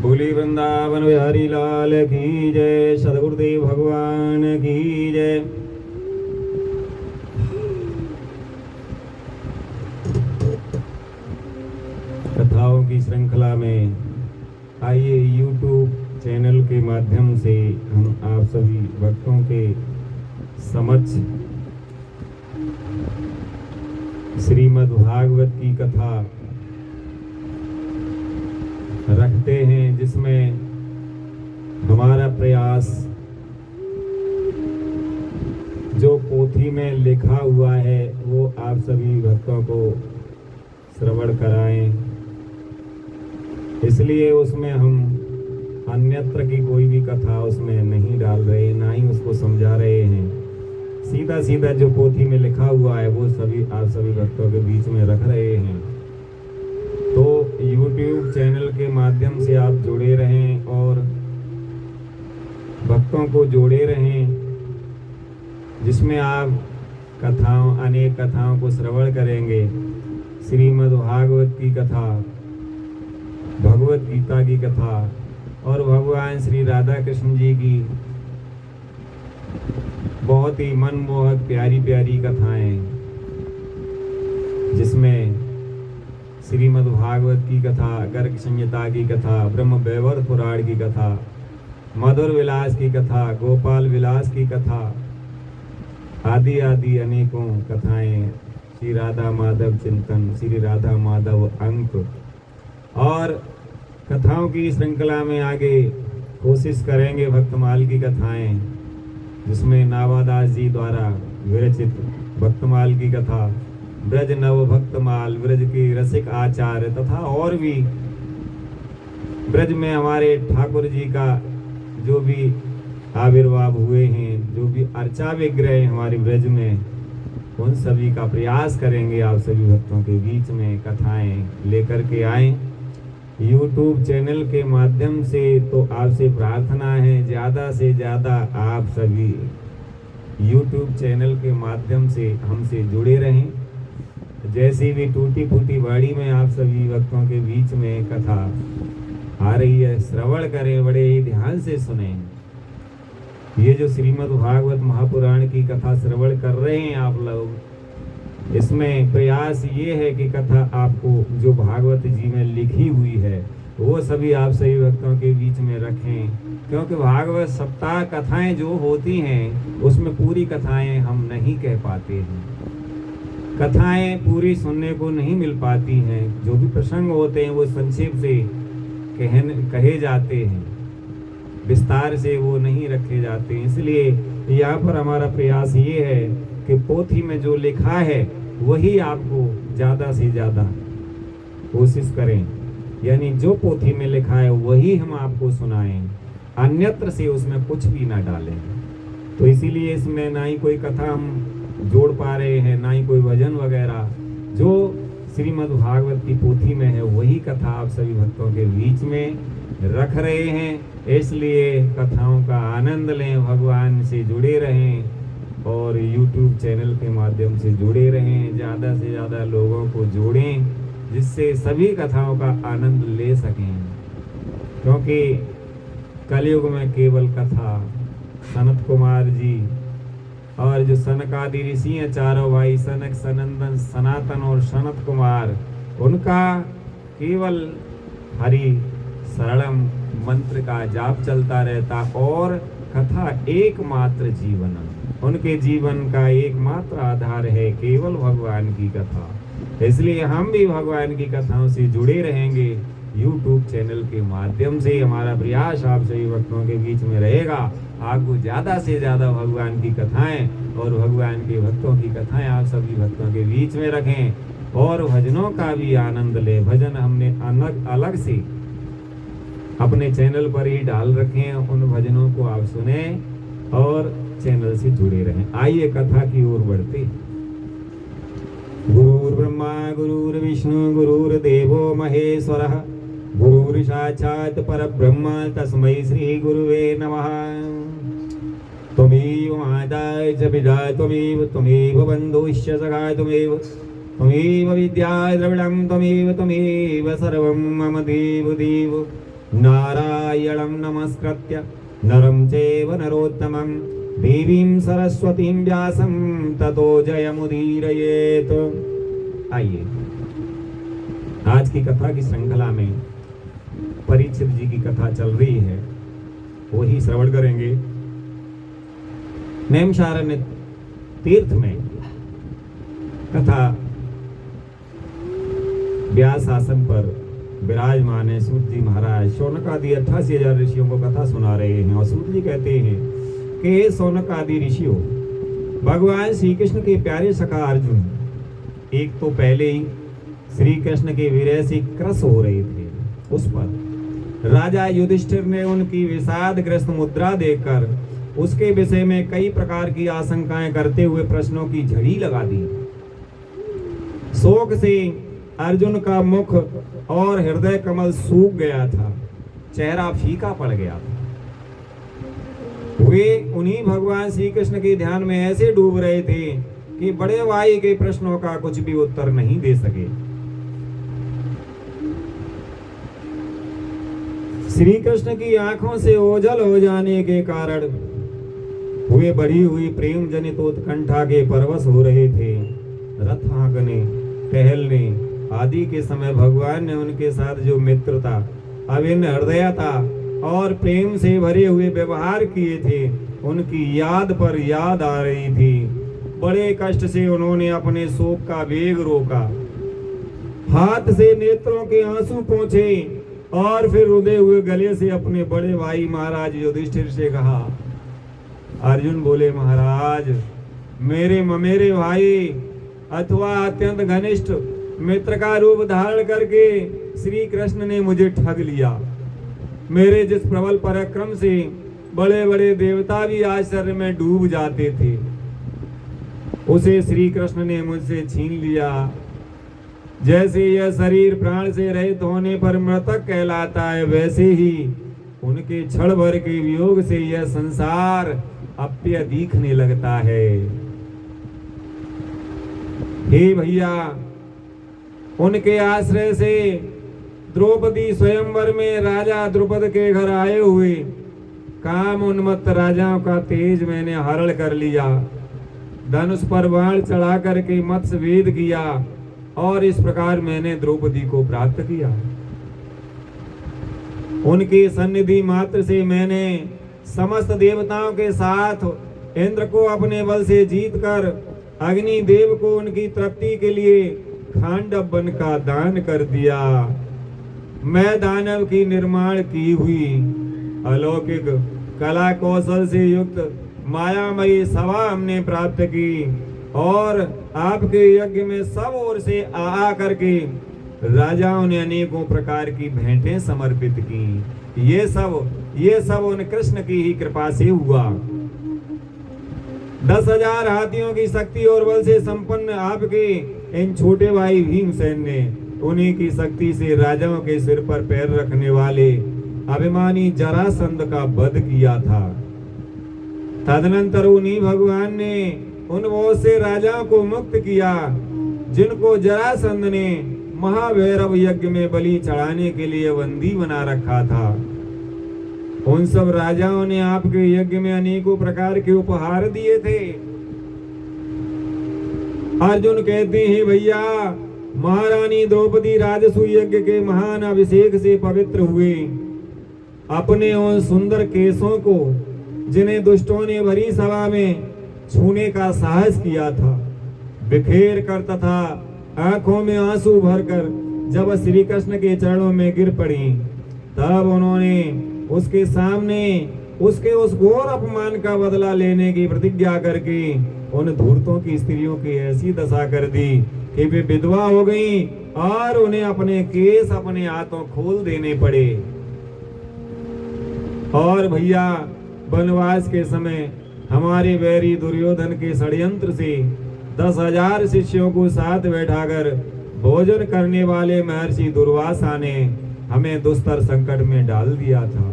बोली वृंदावन बिहारी लाल की जय, सदगुरुदेव भगवान की जय। कथाओं की श्रृंखला में आइए YouTube चैनल के माध्यम से हम आप सभी भक्तों के समक्ष श्रीमद् भागवत की कथा रखते हैं, जिसमें हमारा प्रयास जो पोथी में लिखा हुआ है वो आप सभी भक्तों को श्रवण कराएं। इसलिए उसमें हम अन्यत्र की कोई भी कथा उसमें नहीं डाल रहे, ना ही उसको समझा रहे हैं। सीधा सीधा जो पोथी में लिखा हुआ है वो सभी आप सभी भक्तों के बीच में रख रहे हैं। तो YouTube चैनल के माध्यम से आप जुड़े रहें और भक्तों को जोड़े रहें, जिसमें आप अनेक कथाओं को श्रवण करेंगे। श्रीमद् भागवत की कथा, भगवत गीता की कथा और भगवान श्री राधा कृष्ण जी की बहुत ही मनमोहक प्यारी प्यारी कथाएं, जिसमें श्रीमद् भागवत की कथा, गर्ग संहिता की कथा, ब्रह्म वैवर्त पुराण की कथा, मधुर विलास की कथा, गोपाल विलास की कथा आदि आदि अनेकों कथाएं, श्री राधा माधव चिंतन, श्री राधा माधव अंक और कथाओं की श्रृंखला में आगे कोशिश करेंगे भक्तमाल की कथाएं, जिसमें नावादास जी द्वारा विरचित भक्तमाल की कथा, ब्रज नव भक्तमाल, ब्रज के रसिक आचार्य तथा और भी ब्रज में हमारे ठाकुर जी का जो भी आविर्भाव हुए हैं, जो भी अर्चा विग्रह हमारे ब्रज में, उन सभी का प्रयास करेंगे आप सभी भक्तों के बीच में कथाएं लेकर के आए YouTube चैनल के माध्यम से। तो आपसे प्रार्थना है ज़्यादा से ज़्यादा आप सभी YouTube चैनल के माध्यम से हमसे जुड़े रहें। जैसी भी टूटी फूटी बाड़ी में आप सभी भक्तों के बीच में कथा आ रही है, श्रवण करें, बड़े ही ध्यान से सुनें। ये जो श्रीमद् भागवत महापुराण की कथा श्रवण कर रहे हैं आप लोग, इसमें प्रयास ये है कि कथा आपको जो भागवत जी में लिखी हुई है वो सभी आप सभी भक्तों के बीच में रखें, क्योंकि भागवत सप्ताह कथाएं जो होती हैं उसमें पूरी कथाएं हम नहीं कह पाते हैं, कथाएं पूरी सुनने को नहीं मिल पाती हैं। जो भी प्रसंग होते हैं वो संक्षेप से कहे जाते हैं, विस्तार से वो नहीं रखे जाते हैं। इसलिए यहाँ पर हमारा प्रयास ये है कि पोथी में जो लिखा है वही आपको ज़्यादा से ज़्यादा कोशिश करें, यानी जो पोथी में लिखा है वही हम आपको सुनाएं, अन्यत्र से उसमें कुछ भी ना डालें। तो इसीलिए इसमें ना ही कोई कथा हम जोड़ पा रहे हैं, ना ही कोई भजन वगैरह। जो श्रीमद् भागवत की पोथी में है वही कथा आप सभी भक्तों के बीच में रख रहे हैं। इसलिए कथाओं का आनंद लें, भगवान से जुड़े रहें और YouTube चैनल के माध्यम से जुड़े रहें। ज़्यादा से ज़्यादा लोगों को जोड़ें, जिससे सभी कथाओं का आनंद ले सकें, क्योंकि कलयुग में केवल कथा सनत कुमार जी और जो सनकादि ऋषि हैं, चारों भाई सनक, सनंदन, सनातन और सनत कुमार, उनका केवल हरि शरणम मंत्र का जाप चलता रहता और कथा एकमात्र जीवन, उनके जीवन का एकमात्र आधार है केवल भगवान की कथा। इसलिए हम भी भगवान की कथाओं से जुड़े रहेंगे YouTube चैनल के माध्यम से। हमारा प्रयास आप सभी भक्तों के बीच में रहेगा, आपको ज़्यादा से ज़्यादा भगवान की कथाएं और भगवान के भक्तों की कथाएं आप सभी भक्तों के बीच में रखें और भजनों का भी आनंद लें। भजन हमने अलग से अपने चैनल पर ही डाल रखे हैं, उन भजनों को आप सुने और चैनल से जुड़े रहें। आइए कथा की ओर बढ़ते हैं। गुरुर्ब्रह्मा गुरुर्विष्णु गुरुर्देवो महेश्वरः, गुरुर् साक्षात् परब्रह्म तस्मै श्री गुरुवे नमः। त्वमेव माता च पिता त्वमेव बन्धुश्च सखा त्वमेव विद्या द्रविणं त्वमेव सर्वं मम देव। नारायणं नमस्कृत्य नरं चैव नरोत्तमं देवीं सरस्वतीं व्यासं ततो जयमुदीरयेत्। आइए आज की कथा की श्रृंखला में परीक्षित जी की कथा चल रही है, वही श्रवण करेंगे। नैमिषारण्य तीर्थ में कथा व्यास आसन पर विराजमान है सूत जी महाराज। शौनक आदि 88,000 ऋषियों को कथा सुना रहे हैं और सूत जी कहते हैं कि हे शौनक आदि ऋषियों, भगवान श्री कृष्ण के प्यारे सखा अर्जुन एक तो पहले ही श्री कृष्ण के विरह से क्रस हो रहे थे। उस पर राजा युधिष्ठिर ने उनकी विषादग्रस्त मुद्रा देखकर उसके विषय में कई प्रकार की आशंकाएं करते हुए प्रश्नों की झड़ी लगा दी। शोक से अर्जुन का मुख और हृदय कमल सूख गया था, चेहरा फीका पड़ गया था। वे उन्हीं भगवान श्री कृष्ण के ध्यान में ऐसे डूब रहे थे कि बड़े भाई के प्रश्नों का कुछ भी उत्तर नहीं दे सके। श्री कृष्ण की आंखों से ओझल हो जाने के कारण वे बढ़ी हुई प्रेम जनित उत्कंठा के परवश हो रहे थे। रथ हाँकने, टहलने आदि के समय भगवान ने उनके साथ जो मित्रता, अभिन्न हृदयता और प्रेम से भरे हुए व्यवहार किए थे, उनकी याद पर याद आ रही थी। बड़े कष्ट से उन्होंने अपने शोक का वेग रोका, हाथ से नेत्रों के आंसू पोंछे और फिर रुदे हुए गले से अपने बड़े भाई महाराज युधिष्ठिर से कहा। अर्जुन बोले, महाराज मेरे ममेरे भाई अथवा अत्यंत घनिष्ठ मित्र का रूप धारण करके श्री कृष्ण ने मुझे ठग लिया। मेरे जिस प्रबल पराक्रम से बड़े बड़े देवता भी आश्चर्य में डूब जाते थे, उसे श्री कृष्ण ने मुझसे छीन लिया। जैसे यह शरीर प्राण से रहित होने पर मृतक कहलाता है, वैसे ही उनके क्षण भर के वियोग से यह संसार अप्य दिखने लगता है। हे भैया, उनके आश्रय से द्रौपदी स्वयंवर में राजा द्रुपद के घर आए हुए काम उन्मत्त राजाओं का तेज मैंने हरण कर लिया। धनुष पर बाण चढ़ा करके मत्स्य वेद किया और इस प्रकार मैंने द्रौपदी को प्राप्त किया। उनकी सन्निधि मात्र से मैंने समस्त देवताओं के साथ इंद्र को अपने बल से जीतकर अग्नि देव को उनकी तृप्ति के लिए खांडव वन का दान कर दिया। मैं दानव की निर्माण की हुई अलौकिक कला कौशल से युक्त मायामयी सभा हमने प्राप्त की और आपके यज्ञ में सब ओर से आ करके राजाओं ने अनेकों प्रकार की भेंटें समर्पित की। ये सब उन कृष्ण की ही कृपा से हुआ। 10,000 हाथियों की शक्ति और बल से संपन्न आपके इन छोटे भाई भीमसेन ने उन्हीं की शक्ति से राजाओं के सिर पर पैर रखने वाले अभिमानी जरासंध का वध किया था। तदनंतर उन्हीं भगवान ने उन बहुत से राजाओं को मुक्त किया जिनको जरासंध ने महाभैरव यज्ञ में बलि चढ़ाने के लिए बंदी बना रखा था। उन सब राजाओं ने आपके यज्ञ में अनेकों प्रकार के उपहार दिए थे। अर्जुन कहते हैं, भैया महारानी द्रौपदी राजसूय यज्ञ के महान अभिषेक से पवित्र हुए। अपने उन सुंदर केशों को जिन्हें दुष्टों ने भरी सभा में छूने का साहस किया था, बिखेर कर तथा आंखों में आंसू भरकर जब श्री कृष्ण के चरणों में गिर पड़ी, तब उन्होंने उसके सामने उसके उस घोर अपमान का बदला लेने की प्रतिज्ञा करके उन धूर्तों की स्त्रियों की ऐसी दशा कर दी कि वे विधवा हो गईं और उन्हें अपने केस अपने हाथों खोल देने पड़े। और भैया वनवास के समय हमारे वैरी दुर्योधन के षड्यंत्र से 10,000 शिष्यों को साथ बैठाकर भोजन करने वाले महर्षि दुर्वासा ने हमें दुस्तर संकट में डाल दिया था।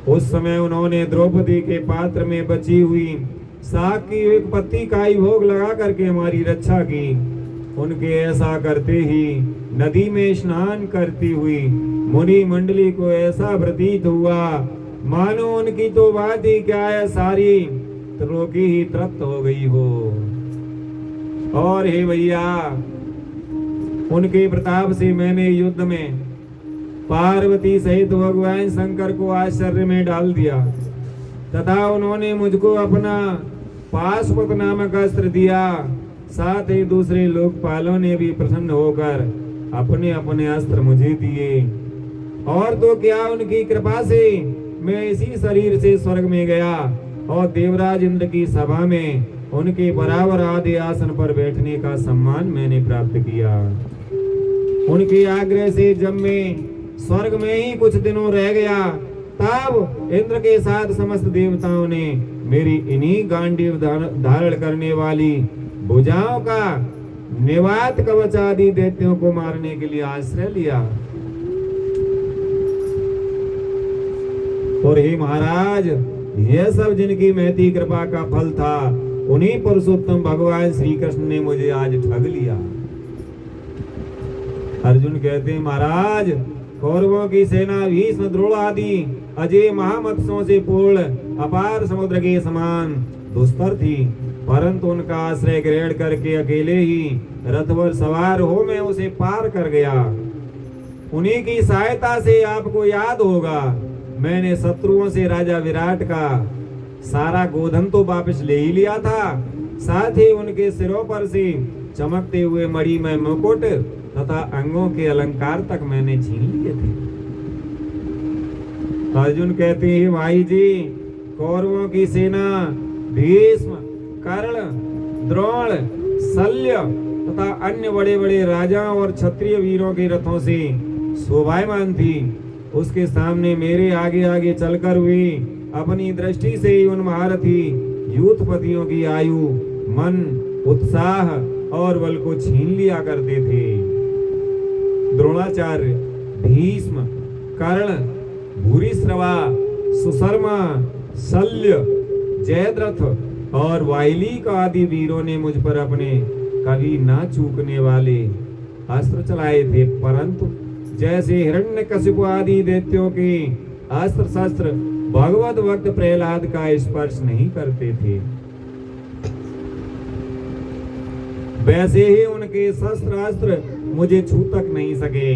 उस समय उन्होंने द्रौपदी के पात्र में बची हुई साग की एक पत्ती का ही भोग लगा करके हमारी रक्षा की उनके ऐसा करते ही नदी में स्नान करती हुई मुनि मंडली को ऐसा प्रतीत हुआ मानो उनकी तो बात ही क्या है, सारी त्रिलोकी ही तृप्त हो गई हो। और हे भैया, उनके प्रताप से मैंने युद्ध में पार्वती सहित भगवान शंकर को आश्चर्य में डाल दिया तथा उन्होंने मुझको अपना पाशुपत नामक अस्त्र दिया। साथ ही दूसरे लोकपालों ने भी प्रसन्न होकर अपने अपने अस्त्र मुझे दिए। और तो क्या, उनकी कृपा से मैं इसी शरीर से स्वर्ग में गया और देवराज इंद्र की सभा में उनके बराबर आदि आसन पर बैठने का सम्मान मैंने प्राप्त किया। उनके आग्रह से जब मैं स्वर्ग में ही कुछ दिनों रह गया तब इंद्र के साथ समस्त देवताओं ने मेरी इन्हीं गांडीव धारण करने वाली भुजाओं का निवात कवच आदि दैत्यों को मारने के लिए आश्रय लिया। और हे महाराज, यह सब जिनकी महती कृपा का फल था, उन्हीं पुरुषोत्तम भगवान श्री कृष्ण ने मुझे आज ठग लिया। अर्जुन कहते हैं, महाराज, कौरवों की सेना भीष्म, द्रोण आदि अजय महामत्स्यों से पूर्ण अपार समुद्र के समान दुस्तर थी, परंतु उनका आश्रय ग्रहण करके अकेले ही रथ पर सवार हो मैं उसे पार कर गया। उन्हीं की सहायता से आपको याद होगा, मैंने शत्रुओं से राजा विराट का सारा गोधन तो वापस ले ही लिया था, साथ ही उनके सिरों पर से चमकते हुए मणिमय मुकुट तथा अंगों के अलंकार तक मैंने छीन लिए थे। अर्जुन कहते हैं, भाई जी, कौरवों की सेना भीष्म, कर्ण, द्रोण, शल्य तथा अन्य बड़े बड़े राजाओं और क्षत्रिय वीरों के रथों से शोभायमान थी। उसके सामने मेरे आगे आगे चलकर हुई अपनी दृष्टि से ही उन महारथी यूथपतियों की आयु, मन, उत्साह और बल को छीन लिया करते थे। द्रोणाचार्य, भीष्म, कर्ण, भूरिश्रवा, सुशर्मा, शल्य, जयद्रथ और वाइलिक आदि वीरों ने मुझ पर अपने कभी ना चूकने वाले अस्त्र चलाए थे, परंतु जैसे हिरण्यकशिपु आदि दैत्यों के अस्त्र शस्त्र भगवत भक्त प्रहलाद का स्पर्श नहीं करते थे, वैसे ही उनके शस्त्र अस्त्र मुझे छू तक नहीं सके।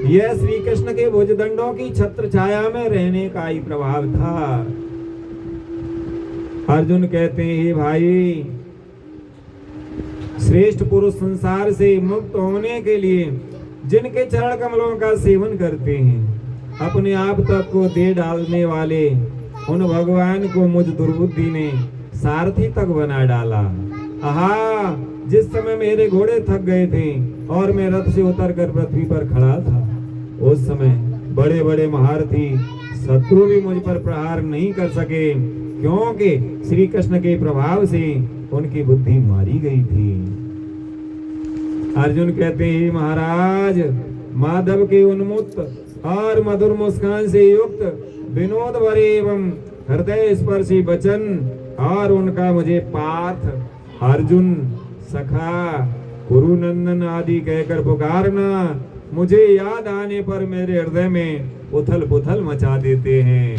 यह श्री कृष्ण के भुजदंडों की छत्र छाया में रहने का ही प्रभाव था। अर्जुन कहते हैं, भाई, श्रेष्ठ पुरुष संसार से मुक्त होने के लिए जिनके चरण कमलों का सेवन करते हैं, अपने आप तक को दे डालने वाले उन भगवान को मुझ दुर्बुद्धि ने सारथी तक बना डाला। आहा, जिस समय मेरे घोड़े थक गए थे और मैं रथ से उतरकर पृथ्वी पर खड़ा था, उस समय बड़े बड़े महारथी शत्रु भी मुझ पर प्रहार नहीं कर सके, क्योंकि श्री कृष्ण के प्रभाव से उनकी बुद्धि मारी गई थी। अर्जुन कहते हैं, महाराज, माधव के उन्मुक्त और मधुर मुस्कान से युक्त विनोद भरे एवं हृदय स्पर्शी वचन और उनका मुझे पार्थ, अर्जुन, सखा, कुरुनंदन आदि कहकर पुकारना मुझे याद आने पर मेरे हृदय में उथल पुथल मचा देते हैं।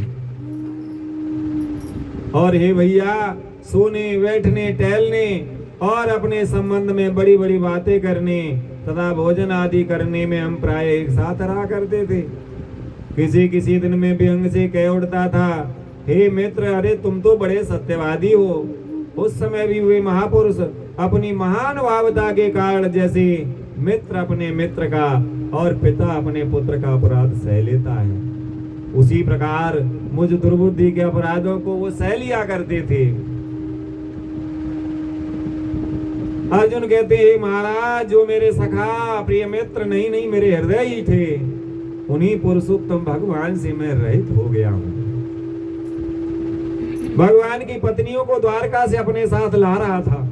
और हे भैया, सोने, बैठने, टहलने और अपने संबंध में बड़ी बड़ी बातें करने तथा भोजन आदि करने में हम प्राय एक साथ रहा करते थे। किसी किसी दिन में व्यंग से कह उठता था, हे मित्र, अरे तुम तो बड़े सत्यवादी हो। उस समय भी वे महापुरुष अपनी महानुभावता के कारण जैसे मित्र अपने मित्र का और पिता अपने पुत्र का अपराध सह लेता है, उसी प्रकार मुझ दुर्बुद्धि के अपराधों को वो सह लिया करते थे। अर्जुन कहते हैं, महाराज, जो मेरे सखा प्रिय मित्र नहीं मेरे हृदय ही थे, उन्हीं पुरुषोत्तम भगवान से मैं रहित हो गया हूँ। भगवान की पत्नियों को द्वारका से अपने साथ ला रहा था,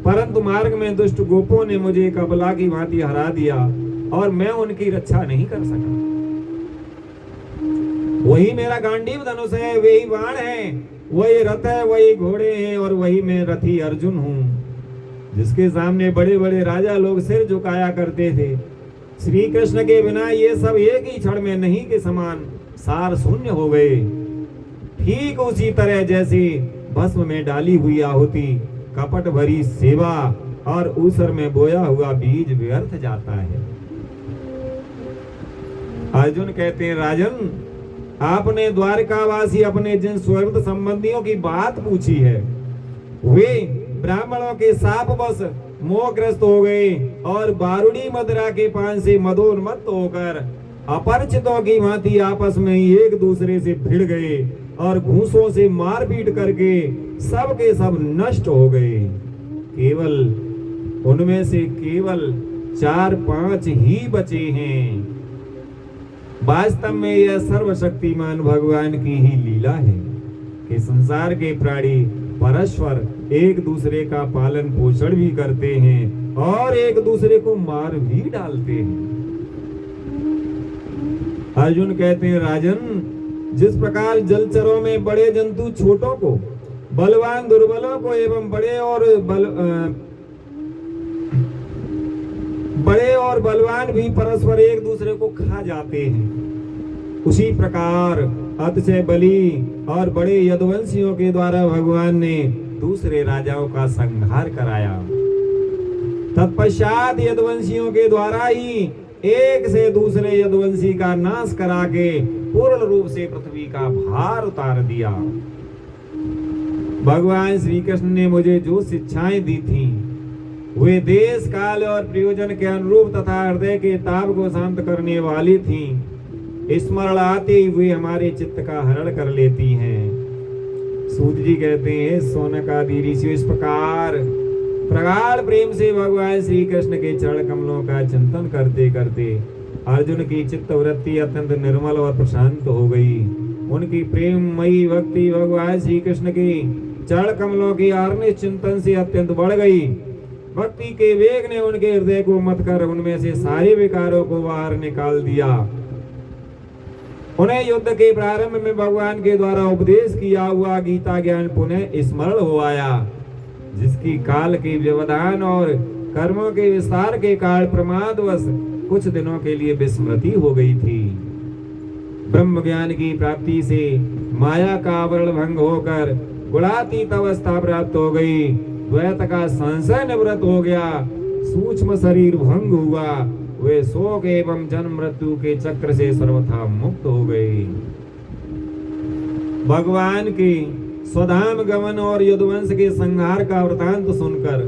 परंतु मार्ग में दुष्ट गोपों ने मुझे एक अबला की भांति हरा दिया और मैं उनकी रक्षा नहीं कर सका। वही मेरा गांडीव धनुष है, वही बाण है, वही रथ है, वही घोड़े हैं और वही मैं रथी अर्जुन हूँ। जिसके सामने बड़े बड़े राजा लोग सिर झुकाया करते थे, श्री कृष्ण के बिना ये सब एक ही क्षण में नहीं के समान सार शून्य हो गए। ठीक उसी तरह जैसे भस्म में डाली हुई आहुति, कपट भरी सेवा और ऊसर में बोया हुआ बीज व्यर्थ जाता है। अर्जुन कहते हैं, राजन, आपने द्वारकावासी अपने जिन स्वर्ग संबंधियों की बात पूछी है, वे ब्राह्मणों के शापवश मोहग्रस्त हो गए और बारूणी मदिरा के पान से मदोन्मत्त होकर अपरिचितों की भांति आपस में ही एक दूसरे से भिड़ गए और घूंसों से मारपीट करके सब के सब नष्ट हो गए। केवल उनमें से केवल 4-5 ही बचे हैं। वास्तव में यह सर्वशक्तिमान भगवान की ही लीला है कि संसार के प्राणी परस्पर एक दूसरे का पालन पोषण भी करते हैं और एक दूसरे को मार भी डालते हैं। अर्जुन कहते हैं, राजन, जिस प्रकार जलचरों में बड़े जंतु छोटों को, बलवान दुर्बलों को एवं बड़े और बलवान भी परस्पर एक दूसरे को खा जाते हैं, उसी प्रकार अतिशय बली और बड़े यदुवंशियों के द्वारा भगवान ने दूसरे राजाओं का संहार कराया। तत्पश्चात यदुवंशियों के द्वारा ही एक से दूसरे यदुवंशी का नाश करा के पूर्ण रूप से पृथ्वी का भार उतार दिया। भगवान श्री कृष्ण ने मुझे जो शिक्षाएं दी थी, वे देश काल और प्रयोजन के अनुरूप तथा हृदय के ताप को शांत करने वाली थी। स्मरण आते हुए हमारे चित्त का हरण कर लेती हैं। सूत जी कहते हैं, सोनक आदि ऋषि इस प्रकार प्रगाढ़ प्रेम से भगवान श्री कृष्ण के चरण कमलों का चिंतन करते करते अर्जुन की चित्त वृत्ति अत्यंत निर्मल और प्रशांत हो गई। उनकी प्रेममयी भक्ति भगवान श्री कृष्ण के चरण कमलों की आर्निश चिंतन से अत्यंत बढ़ गई। भक्ति के वेग ने उनके हृदय को मत कर उनमें से सारे विकारों को बाहर निकाल दिया। उन्हें युद्ध के प्रारंभ में भगवान के द्वारा उपदेश किया हुआ गीता ज्ञान पुनः स्मरण हो आया, जिसकी काल के व्यवधान और कर्मों के विस्तार के कारण प्रमादवश कुछ दिनों के लिए विस्मृति हो गई थी। ब्रह्म ज्ञान की प्राप्ति से माया का आवरण भंग होकर गुणातीत अवस्था प्राप्त हो गई। द्वैत का संशय निवृत्त हो गया, सूक्ष्म शरीर भंग हुआ, वे शोक एवं जन्म मृत्यु के चक्र से सर्वथा मुक्त हो गए। भगवान के स्वधाम गमन और यदुवंश के संहार का वृतांत सुनकर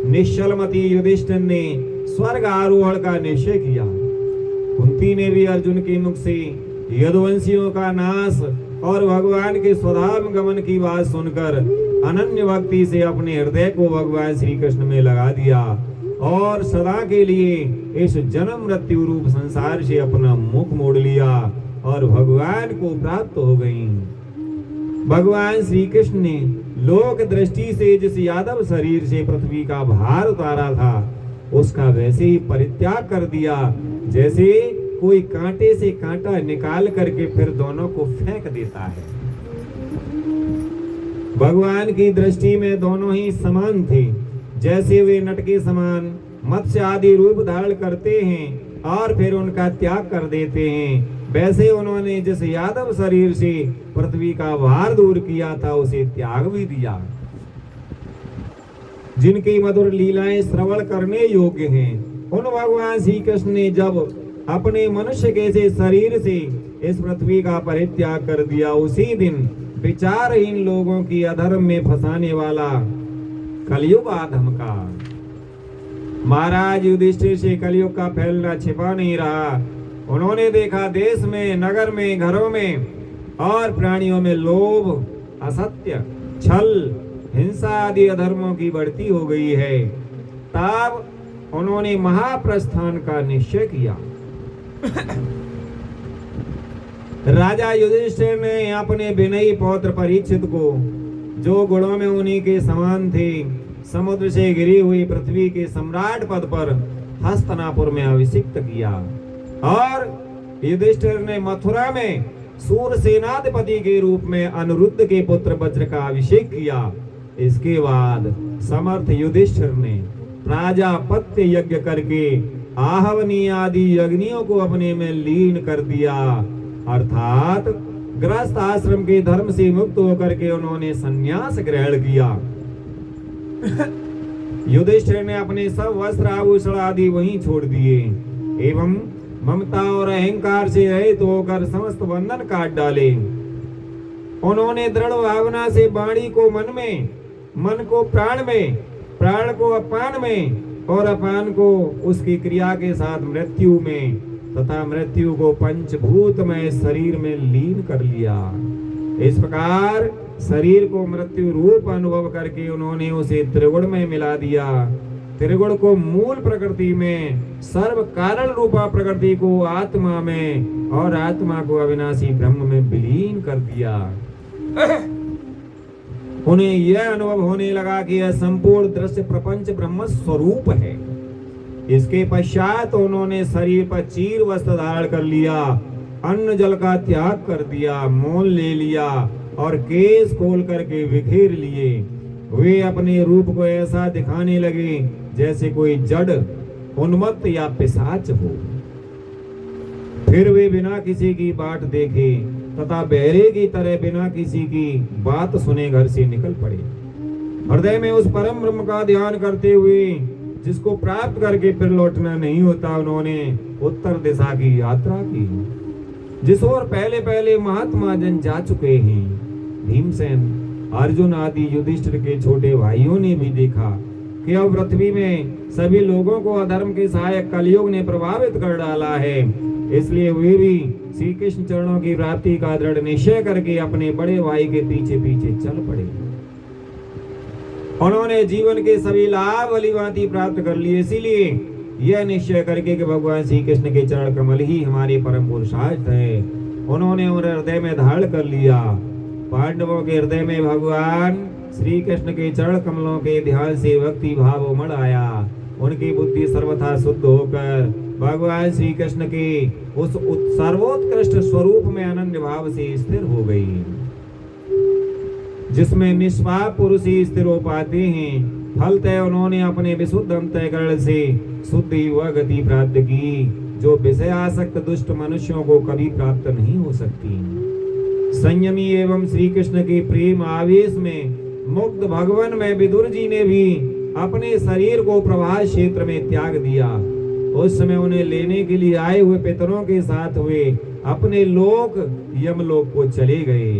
निश्चलमती युधिष्ठिर ने स्वर्ग आरोहण का निश्चय किया। कुंती ने भी अर्जुन के मुख से यदुवंशियों का नाश और भगवान के स्वधाम गमन की बात सुनकर अनन्य भक्ति से अपने हृदय को भगवान श्री कृष्ण में लगा दिया और सदा के लिए इस जन्म मृत्यु रूप संसार से अपना मुख मोड़ लिया और भगवान को प्राप्त हो गई। भगवान श्री कृष्ण ने लोक दृष्टि से जिस यादव शरीर से पृथ्वी का भार उतारा था, उसका वैसे ही परित्याग कर दिया जैसे कोई कांटे से कांटा निकाल करके फिर दोनों को फेंक देता है। भगवान की दृष्टि में दोनों ही समान थे। जैसे वे नट के समान मत्स्य आदि रूप धारण करते हैं और फिर उनका त्याग कर देते हैं, वैसे उन्होंने जिस यादव शरीर से पृथ्वी का भार दूर किया था उसे त्याग भी दिया। जिनकी मधुर लीलाएं श्रवण करने योग्य हैं, उन भगवान श्री कृष्ण ने जब अपने मनुष्य के से शरीर से इस पृथ्वी का परित्याग कर दिया, उसी दिन विचारहीन लोगों की अधर्म में फंसाने वाला कलयुग आधम का महाराज युधिष्ठिर से कलयुग का फैलना छिपा नहीं रहा। उन्होंने देखा देश में, नगर में, घरों में और प्राणियों में लोभ, असत्य, छल, हिंसा आदि अधर्मों की बढ़ती हो गई है। तब उन्होंने महाप्रस्थान का निश्चय किया। राजा युधिष्ठिर ने अपने विनयी पौत्र परीक्षित को, जो गुणों में उन्हीं के समान थे, समुद्र से घिरी हुई पृथ्वी के सम्राट पद पर हस्तिनापुर में अभिषिक्त किया और युधिष्ठिर ने मथुरा में सूर सेनाधिपति के रूप में अनिरुद्ध के पुत्र वज्र का अभिषेक किया। इसके बाद समर्थ युधिष्ठिर ने प्राजापत्य यज्ञ करके आहवनी आदि यज्ञियों को अपने में लीन कर दिया, अर्थात गृहस्थ आश्रम के धर्म से मुक्त होकर के उन्होंने संन्यास ग्रहण किया। युधिष्ठिर ने अपने सब वस्त्र आभूषण आदि वहीं छोड़ दिए एवं ममता और अहंकार से रहित होकर समस्त बंधन काट डाले। उन्होंने दृढ़ भावना से वाणी को मन में, मन को प्राण में, प्राण को अपान में और अपान को उसकी क्रिया के साथ मृत्यु में तथा मृत्यु को पंचभूतमय शरीर में लीन कर लिया। इस प्रकार शरीर को मृत्यु रूप अनुभव करके उन्होंने उसे त्रिगुण में मिला दिया। त्रिगुण को मूल प्रकृति में, सर्व कारण रूपा प्रकृति को आत्मा में और आत्मा को अविनाशी ब्रह्म में विलीन कर दिया। उन्हें यह अनुभव होने लगा कि यह संपूर्ण दृश्य प्रपंच ब्रह्म स्वरूप है। इसके पश्चात उन्होंने शरीर पर चीर वस्त्र धारण कर लिया, अन्न जल का त्याग कर दिया, मौन ले लिया और केस खोल करके बिखेर लिए। वे अपने रूप को ऐसा दिखाने लगे जैसे कोई जड़, उन्मत्त या पिशाच हो। फिर वे बिना किसी की बाट देखे तथा बहरे की तरह बिना किसी की बात सुने घर से निकल पड़े। हृदय में उस परम ब्रह्म का ध्यान करते हुए जिसको प्राप्त करके फिर लौटना नहीं होता, उन्होंने उत्तर दिशा की यात्रा की, जिस ओर पहले पहले महात्मा जन जा चुके हैं। भीमसेन, अर्जुन आदि युधिष्ठिर के छोटे भाइयों ने भी देखा कि अब पृथ्वी में सभी लोगों को अधर्म के सहायक कलयुग ने प्रभावित कर डाला है। इसलिए वे भी श्री कृष्ण चरणों की प्राप्ति का दृढ़ निश्चय करके अपने बड़े भाई के पीछे पीछे चल पड़े। उन्होंने जीवन के सभी लाभ भलीभांति प्राप्त कर लिए। इसीलिए यह निश्चय करके कि भगवान श्री कृष्ण के चरण कमल ही हमारे परम पुरुषार्थ है, उन्होंने उन्हें हृदय में धारण कर लिया। पांडवों के हृदय में भगवान श्री कृष्ण के चरण कमलों के ध्यान से भक्ति भाव उमड़ आया। उनकी बुद्धि सर्वथा शुद्ध होकर भगवान श्री कृष्ण के उस सर्वोत्कृष्ट स्वरूप में अनन्य भाव से स्थिर हो गई, जिसमें निष्पाप पुरुष ही स्थिर हो पाते हैं। फलतः उन्होंने अपने विशुद्ध अंतःकरण से शुद्ध वह गति प्राप्त की जो विषय आसक्त दुष्ट मनुष्यों को कभी प्राप्त नहीं हो सकती। संयमी एवं श्री कृष्ण के प्रेम आवेश में मुक्त भगवान में विदुर जी ने भी अपने शरीर को प्रभास क्षेत्र में त्याग दिया। उस समय उन्हें लेने के लिए आए हुए पितरों के साथ हुए अपने लोक यमलोक को चले गए।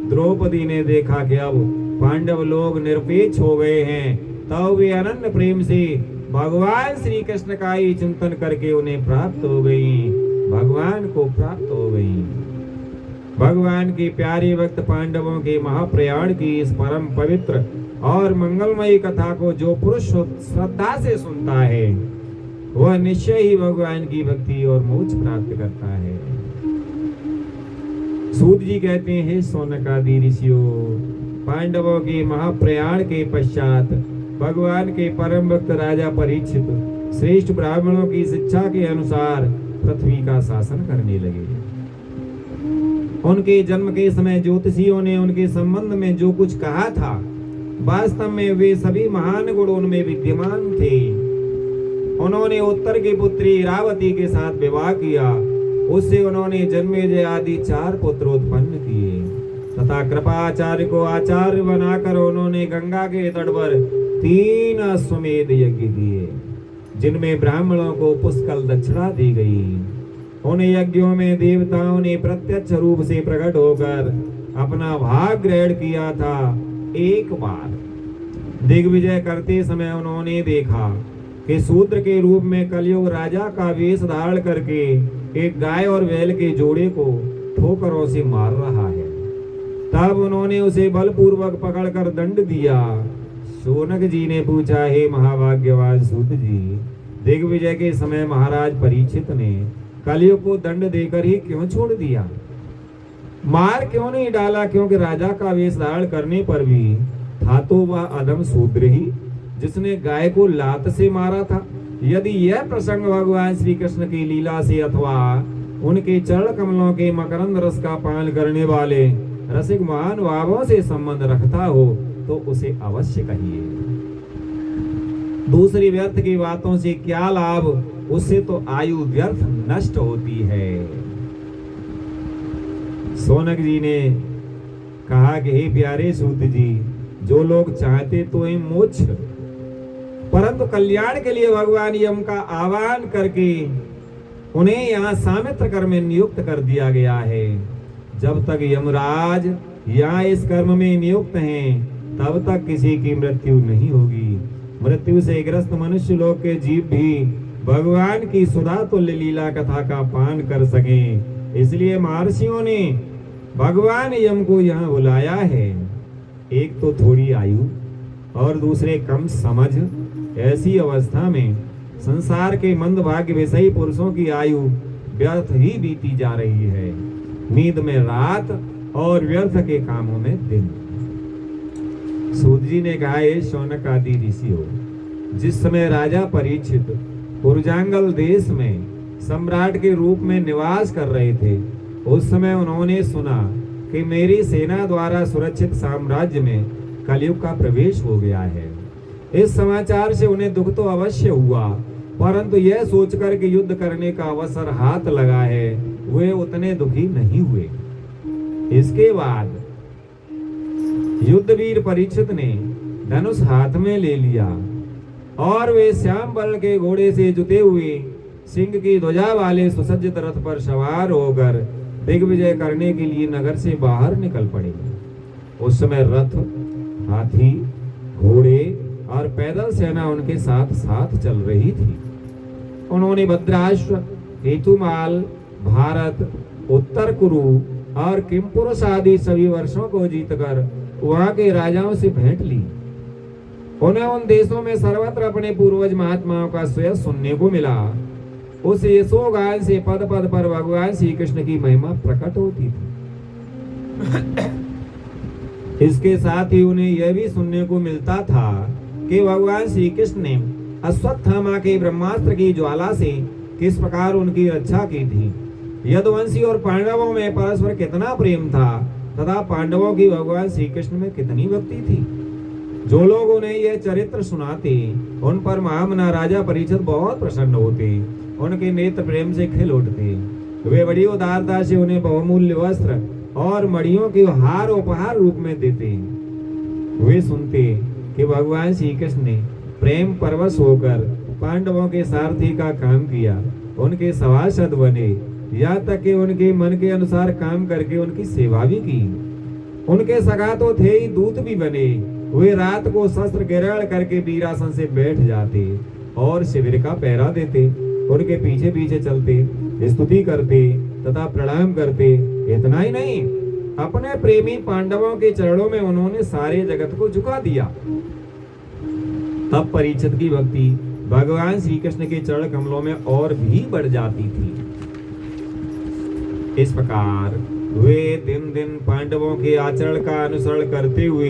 द्रौपदी ने देखा कि अब पांडव लोग निरपेक्ष हो गए हैं, तब वे अनन्य प्रेम से भगवान श्री कृष्ण का ही चिंतन करके उन्हें प्राप्त हो गई, भगवान को प्राप्त हो गई। भगवान के प्यारे भक्त पांडवों के महाप्रयाण की इस परम पवित्र और मंगलमयी कथा को जो पुरुष श्रद्धा से सुनता है वह निश्चय ही भगवान की भक्ति और मोक्ष प्राप्त करता है। सूत जी कहते हैं, सौनकादि ऋषियों, पांडवों के महाप्रयाण के पश्चात भगवान के परम भक्त राजा परीक्षित श्रेष्ठ ब्राह्मणों की शिक्षा के अनुसार पृथ्वी का शासन करने लगे। उनके जन्म के समय ज्योतिषियों ने उनके संबंध में जो कुछ कहा था, वास्तव में वे सभी महान गुण उनमें विद्यमान थे। उन्होंने उत्तर की पुत्री इरावती के साथ विवाह किया। उससे उन्होंने जन्मेजय आदि 4 पुत्र उत्पन्न किए तथा कृपाचार्य को आचार्य बनाकर उन्होंने गंगा के तट पर 3 अश्वमेध यज्ञ किए, जिनमें ब्राह्मणों को पुष्कल दक्षिणा दी गई। उन यज्ञों में देवताओं ने प्रत्यक्ष रूप से प्रकट होकर अपना भाग ग्रहण किया था। एक बार दिग्विजय करते समय उन्होंने देखा कि शूद्र के रूप में कलयुग राजा का वेश धारण करके एक गाय और बैल के जोड़े को ठोकरों से मार रहा है। तब उन्होंने उसे बलपूर्वक पकड़कर दंड दिया। शौनक जी ने पूछा, हे महाभाग्यवान सूत जी, दिग्विजय के समय महाराज परीक्षित ने कलयुग को दंड देकर ही क्यों छोड़ दिया, मार क्यों नहीं डाला? क्योंकि राजा का वेश धारण करने पर भी था तो वह अधम शूद्र ही जिसने गाय को लात से मारा था। यदि यह प्रसंग भगवान श्री कृष्ण की लीला से अथवा उनके चरण कमलों के मकरंद रस का पान करने वाले रसिक महानुभावों से संबंध रखता हो तो उसे अवश्य कहिए। दूसरी व्यर्थ की बातों से क्या लाभ, उससे तो आयु व्यर्थ नष्ट होती है। शौनक जी ने कहा कि हे प्यारे सूत जी, जो लोग चाहते तो हैं मोक्ष, परंतु कल्याण के लिए भगवान यम का आह्वान करके उन्हें यहाँ सामित्र कर्म में नियुक्त कर दिया गया है। जब तक यमराज यहाँ इस कर्म में नियुक्त हैं, तब तक किसी की मृत्यु नहीं होगी। मृत्यु से ग्रस्त मनुष्य लोक के जीव भी भगवान की सुधा तुल्य लीला कथा का पान कर सकें, इसलिए महर्षियों ने भगवान यम को यहाँ बुलाया है। एक तो थोड़ी आयु और दूसरे कम समझ, ऐसी अवस्था में संसार के मंदभाग्य विषयी पुरुषों की आयु व्यर्थ ही बीती जा रही है। नींद में रात और व्यर्थ के कामों में दिन। सूत जी ने कहा, हे शौनक आदि ऋषियों, जिस समय राजा परीक्षित पुरजांगल देश में सम्राट के रूप में निवास कर रहे थे, उस समय उन्होंने सुना कि मेरी सेना द्वारा सुरक्षित साम्राज्य में कलयुग का प्रवेश हो गया है। इस समाचार से उन्हें दुख तो अवश्य हुआ, परंतु यह सोचकर कि युद्ध करने का अवसर हाथ लगा है, वे उतने दुखी नहीं हुए। इसके बाद युद्धवीर परीक्षित ने धनुष हाथ में ले लिया और वे श्याम बल के घोड़े से जुते हुए सिंह की ध्वजा वाले सुसज्जित रथ पर सवार होकर दिग्विजय करने के लिए नगर से बाहर निकल पड़े। उस समय रथ, हाथी, घोड़े और पैदल सेना उनके साथ साथ चल रही थी। उन्होंने भद्राश्व, केतुमाल, भारत, उत्तर कुरु और किमपुरुष आदि सभी वर्षों को जीतकर वहां के राजाओं से भेंट ली। उन्हें उन देशों में सर्वत्र अपने पूर्वज महात्माओं का श्रेय सुनने को मिला। उस यशोगान से पद पद पर भगवान श्री कृष्ण की महिमा प्रकट होती थी। इसके साथ ही उन्हें यह भी सुनने को मिलता था कि भगवान श्री कृष्ण ने अश्वत्थामा के ब्रह्मास्त्र की ज्वाला से किस प्रकार उनकी रक्षा की थी। यदुवंशी और पांडवों में परस्पर कितना प्रेम था तथा पांडवों की भगवान श्री कृष्ण में कितनी भक्ति थी। जो लोग उन्हें यह चरित्र सुनाते, उन पर महामना राजा परीक्षित बहुत प्रसन्न होते, उनके नेत्र प्रेम से खिल उठते। वे बड़ी उदारता से उन्हें बहुमूल्य वस्त्र और मणियों के हार उपहार रूप में देते। वे सुनते कि भगवान श्री कृष्ण ने प्रेम परवश होकर पांडवों के सारथी का काम किया, उनके सभासद बने, यहाँ तक कि उनके मन के अनुसार काम करके उनकी सेवा भी की। उनके सगा तो थे ही, दूत भी बने। वे रात को शस्त्र ग्रहण करके वीरासन से बैठ जाते और शिविर का पहरा देते, उनके पीछे पीछे चलते, स्तुति करते तथा प्रणाम करते। इतना ही नहीं, अपने प्रेमी पांडवों के चरणों में उन्होंने सारे जगत को झुका दिया। तब परीक्षित की भक्ति भगवान श्री कृष्ण के चरण कमलों में और भी बढ़ जाती थी। इस प्रकार वे दिन दिन पांडवों के आचरण का अनुसरण करते हुए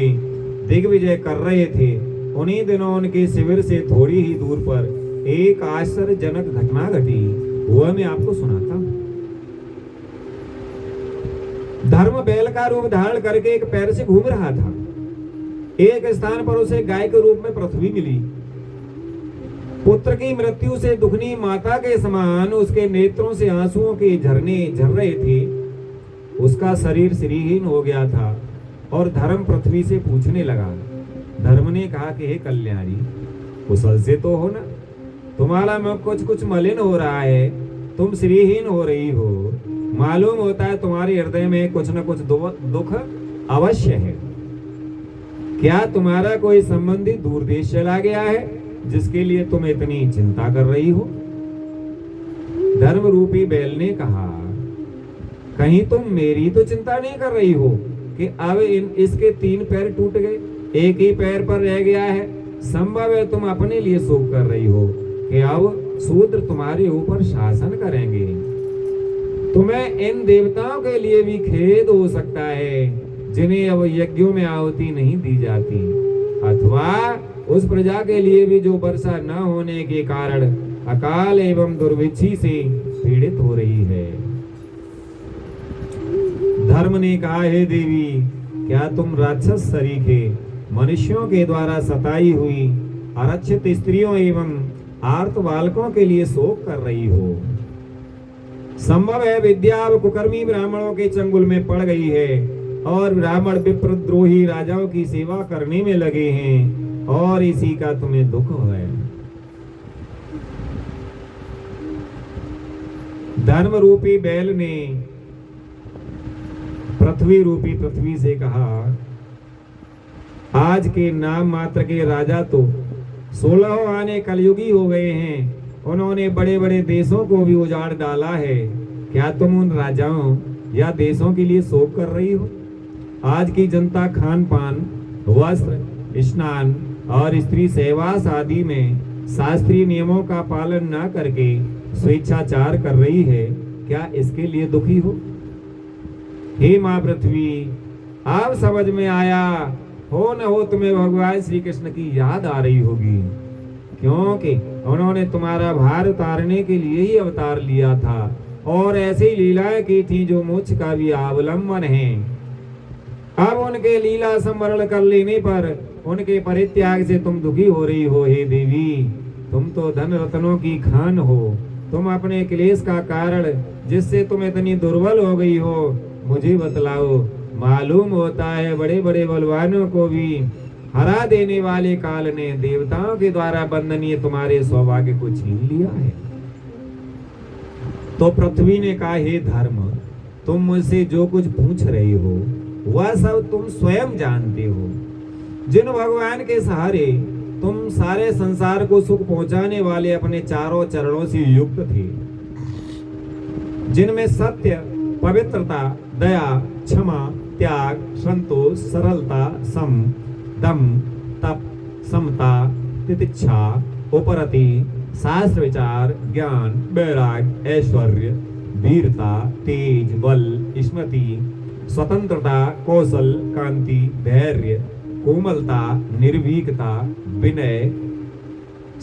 दिग्विजय कर रहे थे। उन्हीं दिनों उनके शिविर से थोड़ी ही दूर पर एक आश्चर्यजनक घटना घटी, वह मैं आपको सुनाता हूँ। धर्म बैल का रूप धारण करके एक पैर से घूम रहा था। एक स्थान पर उसे गाय के रूप में पृथ्वी मिली। पुत्र की मृत्यु से दुखनी माता के समान उसके नेत्रों से आंसुओं के झरने झर रहे थे। उसका शरीर श्रीहीन हो गया था और धर्म पृथ्वी से पूछने लगा। धर्म ने कहा कि हे कल्याणी, कुशल से तो हो ना? तुम्हारा मुख कुछ कुछ मलिन हो रहा है, तुम श्रीहीन हो रही हो। मालूम होता है तुम्हारे हृदय में कुछ न कुछ दुख अवश्य है। क्या तुम्हारा कोई संबंधी दूर देश चला गया है जिसके लिए तुम इतनी चिंता कर रही हो? धर्म रूपी बैल ने कहा, कहीं तुम मेरी तो चिंता नहीं कर रही हो कि अब इसके 3 पैर टूट गए, एक ही पैर पर रह गया है। संभव है तुम अपने लिए शोक कर रही हो कि अब शूद्र तुम्हारे ऊपर शासन करेंगे। तुम्हें इन देवताओं के लिए भी खेद हो सकता है जिन्हें अब यज्ञों में आहुति नहीं दी जाती, अथवा उस प्रजा के लिए भी जो वर्षा न होने के कारण अकाल एवं दुर्भिक्षी से पीड़ित हो रही है। धर्म ने कहा, हे देवी, क्या तुम राक्षस सरीखे मनुष्यों के द्वारा सताई हुई आरक्षित स्त्रियों एवं आर्त बालकों के लिए शोक कर रही हो। संभव है विद्या अब कुकर्मी ब्राह्मणों के चंगुल में पड़ गई है और ब्राह्मण विप्रद्रोही राजाओं की सेवा करने में लगे हैं और इसी का तुम्हें दुख है। धर्म रूपी बैल ने पृथ्वी रूपी पृथ्वी से कहा, आज के नाम मात्र के राजा तो 16 आने कलयुगी हो गए हैं। उन्होंने बड़े बड़े देशों को भी उजाड़ डाला है। क्या तुम उन राजाओं या देशों के लिए शोक कर रही हो? आज की जनता खान पान, वस्त्र, स्नान और स्त्री सहवास आदि में शास्त्रीय नियमों का पालन न करके स्वेच्छाचार कर रही है। क्या इसके लिए दुखी हो? हे माँ पृथ्वी, अब समझ में आया हो न हो तुम्हें भगवान श्री कृष्ण की याद आ रही होगी, क्योंकि उन्होंने तुम्हारा भार उतारने के लिए ही अवतार लिया था और ऐसी लीलाएं की थी जो मोक्ष का भी अवलंबन है। अब उनके लीला स्मरण कर लेने पर उनके परित्याग से तुम दुखी हो रही हो। हे देवी, तुम तो धन रत्नों की खान हो। तुम अपने क्लेश का कारण जिससे तुम इतनी दुर्बल हो गई हो मुझे बतलाओ। मालूम होता है बड़े बड़े बलवानों को भी हरा देने वाले काल ने देवताओं के द्वारा वंदनीय तुम्हारे सौभाग्य को छीन लिया है। तो पृथ्वी ने कहा, हे धर्म, तुम मुझसे जो कुछ पूछ रहे हो वह सब तुम स्वयं जानते हो। जिन भगवान के सहारे तुम सारे संसार को सुख पहुंचाने वाले अपने चारों चरणों से युक्त थे, जिनमें सत्य, पवित्रता, दया, क्षमा, त्याग, संतोष, सरलता, सम, दम, तप, समता, तितिक्षा, उपरति, शास्त्र विचार, ज्ञान, वैराग्य, ऐश्वर्य, वीरता, तेज, बल, स्मृति, स्वतंत्रता, कौशल, कांति, धैर्य, कोमलता, निर्भीकता, विनय,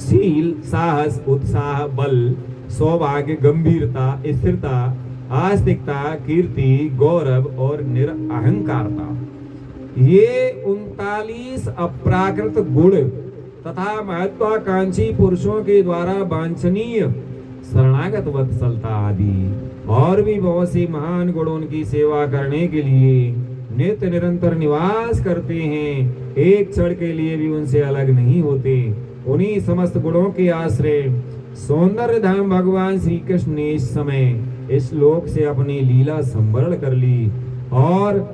शील, साहस, उत्साह, बल, सौभाग्य, गंभीरता, स्थिरता, आस्तिकता, कीर्ति, गौरव और निरअहंकारता, ये 39 अप्राकृत गुण तथा महत्वाकांक्षी पुरुषों के द्वारा वांछनीय शरणागत वत्सलता आदि और भी बहुत सी महान गुण उनकी सेवा करने के लिए नित्य निरंतर निवास करते हैं। एक क्षण के लिए भी उनसे अलग नहीं होते। उन्हीं समस्त गुणों के आश्रय सौंदर्य धाम भगवान श्री कृष्ण ने इस समय इस लोक से अपनी लीला संवरण कर ली और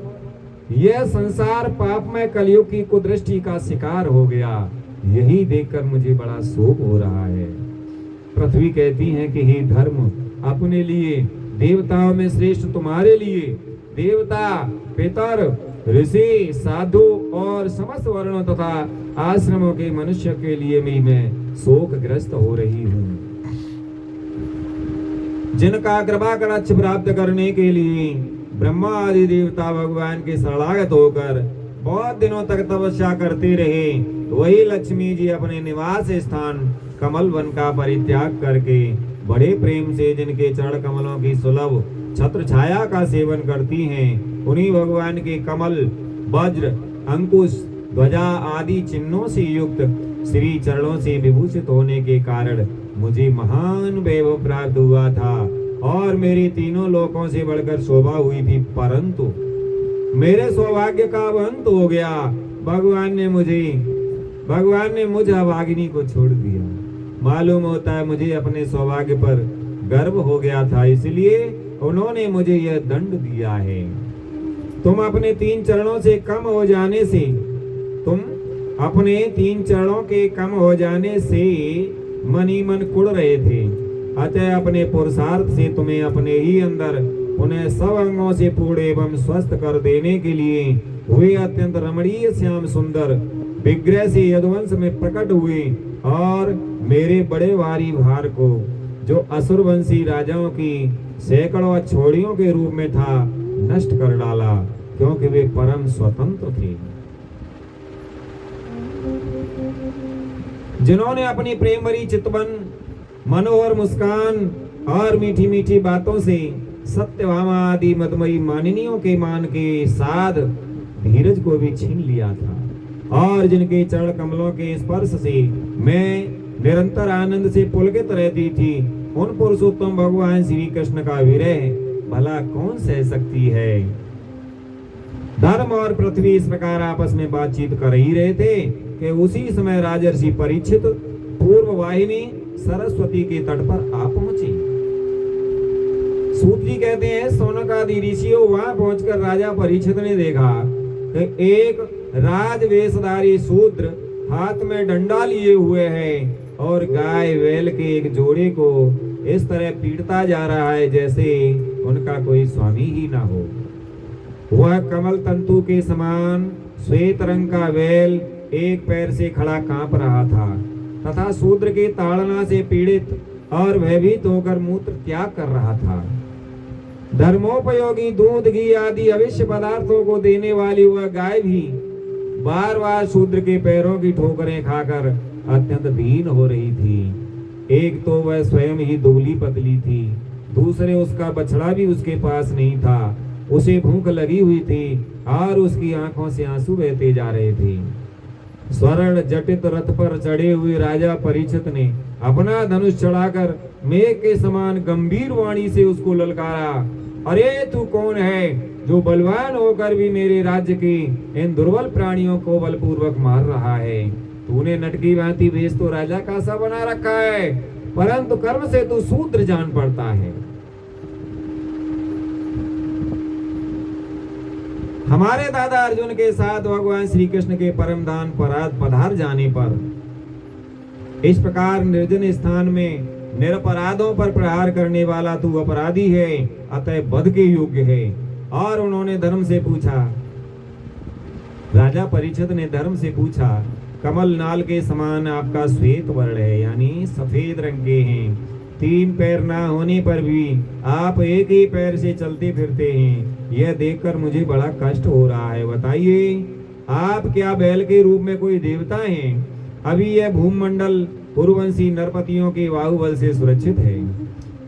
यह संसार पापमय कलयुग की कुदृष्टि का शिकार हो गया। यही देखकर मुझे बड़ा शोक हो रहा है। पृथ्वी कहती है कि हे धर्म, अपने लिए देवताओं में श्रेष्ठ तुम्हारे लिए देवता, पितर, ऋषि, साधु और समस्त वर्णों तथा आश्रमों के मनुष्य के लिए भी मैं शोकग्रस्त हो रही हूँ। जिनका कृपा कटाक्ष प्राप्त करने के लिए ब्रह्मा आदि देवता भगवान के शरणागत होकर बहुत दिनों तक तपस्या करते रहे, वही लक्ष्मी जी अपने निवास स्थान कमल वन का परित्याग करके बड़े प्रेम से जिनके चरण कमलों की सुलभ छत्र छाया का सेवन करती हैं, उन्हीं भगवान के कमल, वज्र, अंकुश, ध्वजा आदि चिन्हों से युक्त श्री चरणों से विभूषित होने के कारण मुझे महान वैभव प्राप्त हुआ था और मेरी तीनों लोकों से बढ़कर शोभा हुई थी, परंतु मेरे सौभाग्य का अंत हो गया। भगवान ने मुझ अभागिनी को छोड़ दिया। मालूम होता है मुझे अपने सौभाग्य पर गर्व हो गया था, इसलिए उन्होंने मुझे यह दंड दिया है। तुम अपने 3 चरणों के कम हो जाने से मन ही मन कुड़ रहे थे। अतः अपने पुरुषार्थ से तुम्हें अपने ही अंदर उन्हें सब अंगों से पूर्ण एवं स्वस्थ कर देने के लिए वे अत्यंत रमणीय श्याम सुंदर विग्रह से यदुवंश में प्रकट हुए और मेरे बड़े भारी भार को जो असुरवंशी राजाओं की सैकड़ों छोड़ियों के रूप में था नष्ट कर डाला, क्योंकि वे परम स्वतंत्र थे। जिन्होंने अपनी प्रेम भरी चितवन, मनोहर मुस्कान और मीठी मीठी बातों से सत्यभामा आदि मदमयी मानिनियों के मान के साथ धीरज को भी छीन लिया था और जिनके चरण कमलों के स्पर्श से मैं निरंतर आनंद से पुलकित रहती थी, उन पुरुषोत्तम भगवान श्री कृष्ण का विरह भला कौन सह सकती है। धर्म और पृथ्वी इस प्रकार आपस में बातचीत कर ही रहे थे कि उसी समय राजर्षि परीक्षित पूर्व वाहिनी सरस्वती के तट पर आ पहुंचे। सूत जी कहते हैं, सौनकादि ऋषियों वहां पहुंचकर राजा परीक्षित ने देखा कि एक राजवेशधारी शूद्र हाथ में डंडा लिए हुए है और गाय बैल के एक जोड़े को इस तरह पीटता जा रहा है जैसे उनका कोई स्वामी ही ना हो। वह कमल तंतु के समान श्वेत रंग का बैल एक पैर से खड़ा कांप रहा था तथा शूद्र के ताड़ना से पीड़ित और भयभीत होकर मूत्र त्याग कर रहा था। धर्मोपयोगी दूध घी आदि अवश्य पदार्थों को देने वाली वह गाय भी बार बार शूद्र के पैरों की ठोकरें खाकर अत्यंत दीन हो रही थी। एक तो वह स्वयं ही दुबली पतली थी, दूसरे उसका बछड़ा भी उसके पास नहीं था। उसे भूख लगी हुई थी और उसकी आंखों से आंसू बहते जा रहे थे। स्वर्ण जटित रथ पर चढ़े हुए राजा परीक्षित ने अपना धनुष चढ़ाकर मेघ के समान गंभीर वाणी से उसको ललकारा, अरे तू कौन है जो बलवान होकर भी मेरे राज्य के इन दुर्बल प्राणियों को बलपूर्वक मार रहा है। तूने नटकी भांति वेश तो राजा का सा बना रखा है, परंतु कर्म से तू शूद्र जान पड़ता है। हमारे दादा अर्जुन के साथ भगवान श्री कृष्ण के परम धाम पधार जाने पर इस प्रकार निर्जन स्थान में निरपराधों पर प्रहार करने वाला तू अपराधी है, अतः वध के योग्य है। और उन्होंने धर्म से पूछा, राजा परीक्षित ने धर्म से पूछा, कमल नाल के समान आपका श्वेत वर्ण है, यानी सफेद रंग के हैं। 3 पैर ना होने पर भी आप एक ही पैर से चलते फिरते हैं, यह देखकर मुझे बड़ा कष्ट हो रहा है। बताइए, आप क्या बैल के रूप में कोई देवता हैं? अभी यह भूमंडल पूर्ववंशी नरपतियों के बाहुबल से सुरक्षित है।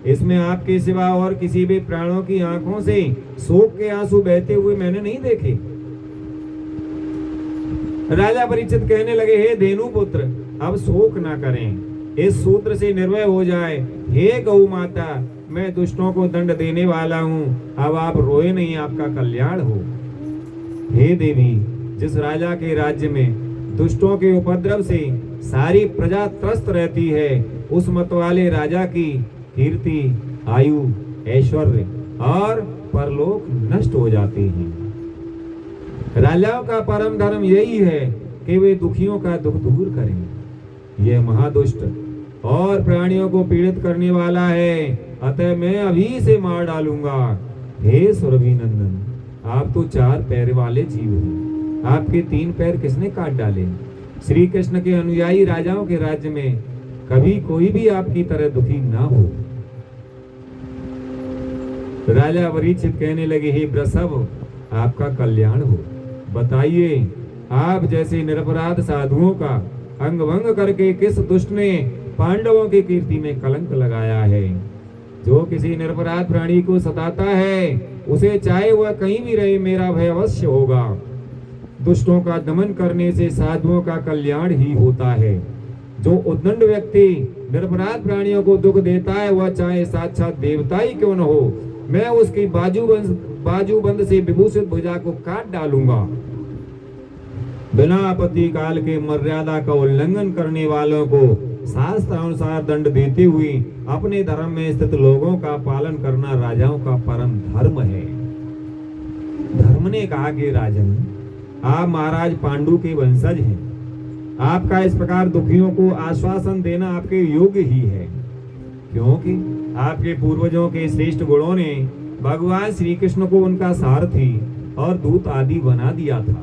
इसमें आपके सिवा और किसी भी प्राणों की आंखों से शोक के आंसू बहते हुए मैंने नहीं देखे। राजा परीक्षित कहने लगे, हे धेनु पुत्र, अब शोक ना करें, इस सूत्र से निर्भय हो जाए। हे गौ माता, मैं दुष्टों को दंड देने वाला हूँ, अब आप रोए नहीं, आपका कल्याण हो। हे देवी, जिस राजा के राज्य में दुष्टों के उपद्रव से सारी प्रजा त्रस्त रहती है, उस मतवाले राजा की कीर्ति, आयु, ऐश्वर्य और परलोक नष्ट हो जाते हैं। राजाओं का परम धर्म यही है कि वे दुखियों का दुख दूर करें। यह महादुष्ट और प्राणियों को पीड़ित करने वाला है, अतः मैं अभी से मार डालूंगा। हे सुरभि नंदन, आप तो 4 पैर वाले जीव हैं, आपके 3 पैर किसने काट डाले? श्री कृष्ण के अनुयायी राजाओं के राज्य में कभी कोई भी आपकी तरह दुखी ना हो। राजा परीक्षित कहने लगे, हे वृषभ, आपका कल्याण हो। बताइए, आप जैसे निरपराध साधुओं का अंग भंग करके किस दुष्ट ने पांडवों की कीर्ति में कलंक लगाया है? जो किसी निरपराध प्राणी को सताता है, उसे चाहे वह कहीं भी रहे, मेरा भय अवश्य होगा। दुष्टों का दमन करने से साधुओं का कल्याण ही होता है। जो उद्दंड व्यक्ति निरपराध प्राणियों को दुख देता है, वह चाहे साक्षात देवता ही क्यों न हो, मैं उसकी बाजूबंद से विभूषित भुजा को काट डालूंगा। बिना आपत्ति काल के मर्यादा का उल्लंघन करने वालों को शास्त्र अनुसार दंड देते हुए अपने धर्म में स्थित लोगों का पालन करना राजाओं का परम धर्म है। धर्म ने कहा कि राजन, आप महाराज पांडु के वंशज हैं, आपका इस प्रकार दुखियों को आश्वासन देना आपके योग्य ही है, क्योंकि आपके पूर्वजों के श्रेष्ठ गुणों ने भगवान श्री कृष्ण को उनका सारथी और दूत आदि बना दिया था।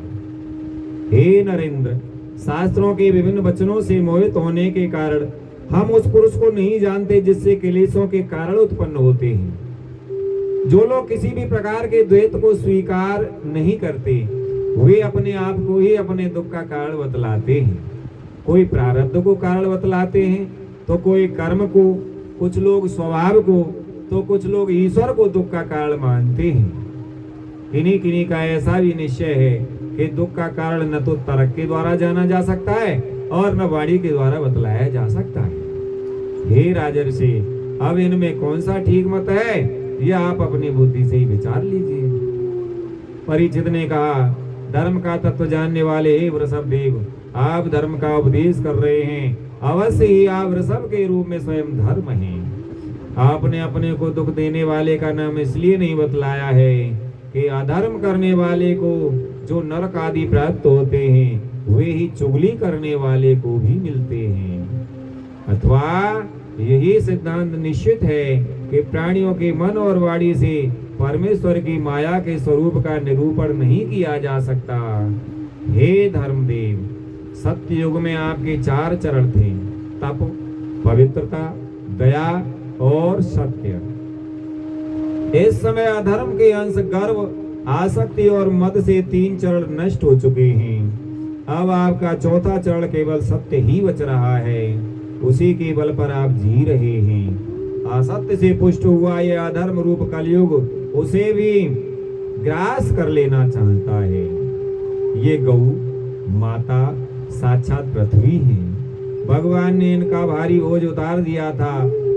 हे नरेंद्र, शास्त्रों के विभिन्न वचनों से मोहित होने के कारण हम उस पुरुष को नहीं जानते जिससे क्लेशों के कारण उत्पन्न होते हैं। जो लोग किसी भी प्रकार के द्वैत को स्वीकार नहीं करते, वे अपने आप को ही अपने दुख का कारण बतलाते हैं। कोई प्रारब्ध को कारण बतलाते हैं, तो कोई कर्म को, कुछ लोग स्वभाव को, तो कुछ लोग ईश्वर को दुख का कारण मानते हैं। किन्हीं किन्हीं का ऐसा भी निश्चय है कि दुख का कारण न तो तर्क के द्वारा जाना जा सकता है और न वाणी के द्वारा बतलाया जा सकता है। हे राजर्षि, अब इनमें कौन सा ठीक मत है, यह आप अपनी बुद्धि से ही विचार लीजिए। परीक्षित ने कहा, धर्म का तत्व जानने वाले हे वृषभ देव, आप धर्म का उपदेश कर रहे हैं, अवश्य ही आप वृषभ के रूप में स्वयं धर्म हैं। आपने अपने को दुख देने वाले का नाम इसलिए नहीं बतलाया है कि अधर्म करने वाले को जो नरक आदि प्राप्त होते हैं वे ही चुगली करने वाले को भी मिलते हैं, अथवा यही सिद्धांत निश्चित है कि प्राणियों के मन और वाणी से परमेश्वर की माया के स्वरूप का निरूपण नहीं किया जा सकता। हे धर्मदेव, सत्य युग में आपके 4 चरण थे, तप, पवित्रता, दया और सत्य। इस समय अधर्म के अंश गर्व, आसक्ति और मद से 3 चरण नष्ट हो चुके हैं। अब आपका 4था चरण केवल सत्य ही बच रहा है, उसी के बल पर आप जी रहे हैं। असत्य से पुष्ट हुआ यह अधर्म रूप कलयुग उसे भी ग्रास कर लेना चाहता है। ये गौ माता साक्षात पृथ्वी है। भगवान ने इनका भारी बोझ उतार दिया था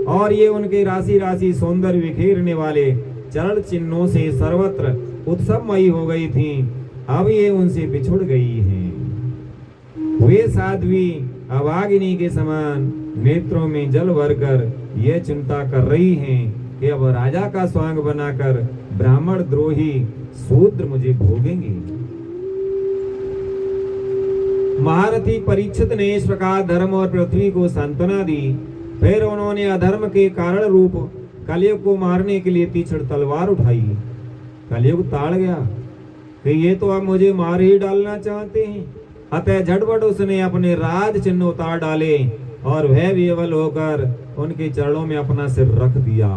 और ये उनके राशि राशि सौंदर्य बिखेरने वाले चरण चिन्हों से सर्वत्र उत्सवमयी हो गई थी। अब ये उनसे बिछुड़ गई हैं। वे साध्वी अभागिनी के समान नेत्रों में जल भरकर ये चिंता कर रही हैं कि अब राजा का स्वांग बनाकर ब्राह्मण द्रोही शूद्र मुझे भोगेंगे। महारथी परीक्षित ने इस प्रकार धर्म और पृथ्वी को सांत्वना दी। फिर उन्होंने अधर्म के कारण रूप कलयुग को मारने के लिए तीक्ष्ण तलवार उठाई। कलयुग ताड़ गया कि ये तो अब मुझे मार ही डालना चाहते हैं। अतः झटपट उसने अपने राज चिन्ह उतार डाले और वह विवल होकर उनके चरणों में अपना सिर रख दिया।